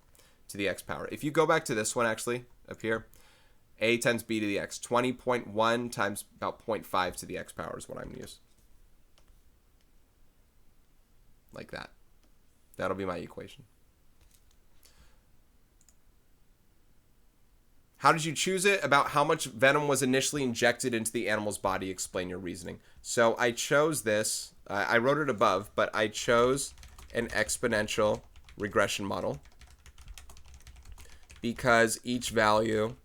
S1: To the x power. If you go back to this one, actually, up here, a times b to the x. 20.1 times about 0.5 to the x power is what I'm going to use. Like that. That'll be my equation. How did you choose it? About how much venom was initially injected into the animal's body. Explain your reasoning. So I chose this. I wrote it above, but I chose an exponential regression model because each value,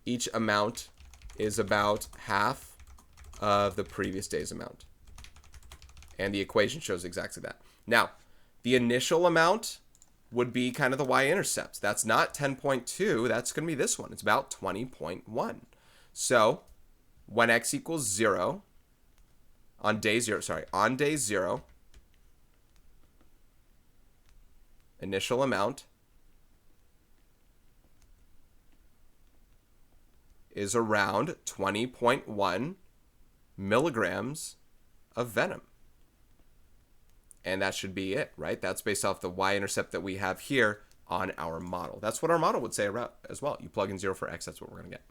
S1: each amount is about half of the previous day's amount. And the equation shows exactly that. Now, the initial amount would be kind of the y-intercept. That's not 10.2. That's going to be this one. It's about 20.1. So when x equals 0, on day 0, initial amount is around 20.1 milligrams of venom. And that should be it, right? That's based off the y-intercept that we have here on our model. That's what our model would say as well. You plug in 0 for x, that's what we're going to get.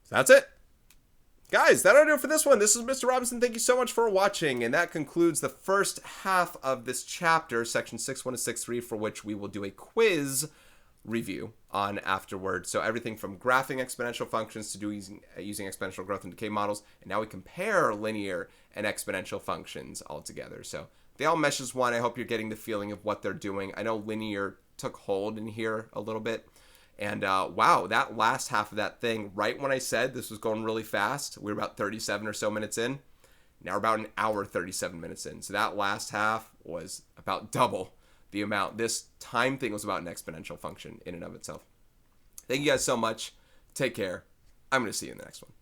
S1: So that's it. Guys, that'll do it for this one. This is Mr. Robinson. Thank you so much for watching. And that concludes the first half of this chapter, section 6.1 to 6.3, for which we will do a quiz review on afterward. So everything from graphing exponential functions to using exponential growth and decay models. And now we compare linear and exponential functions all together. So they all mesh as one. I hope you're getting the feeling of what they're doing. I know linear took hold in here a little bit. And wow, that last half of that thing, right when I said this was going really fast, we were about 37 or so minutes in. Now we're about an hour, 37 minutes in. So that last half was about double the amount. This time thing was about an exponential function in and of itself. Thank you guys so much. Take care. I'm going to see you in the next one.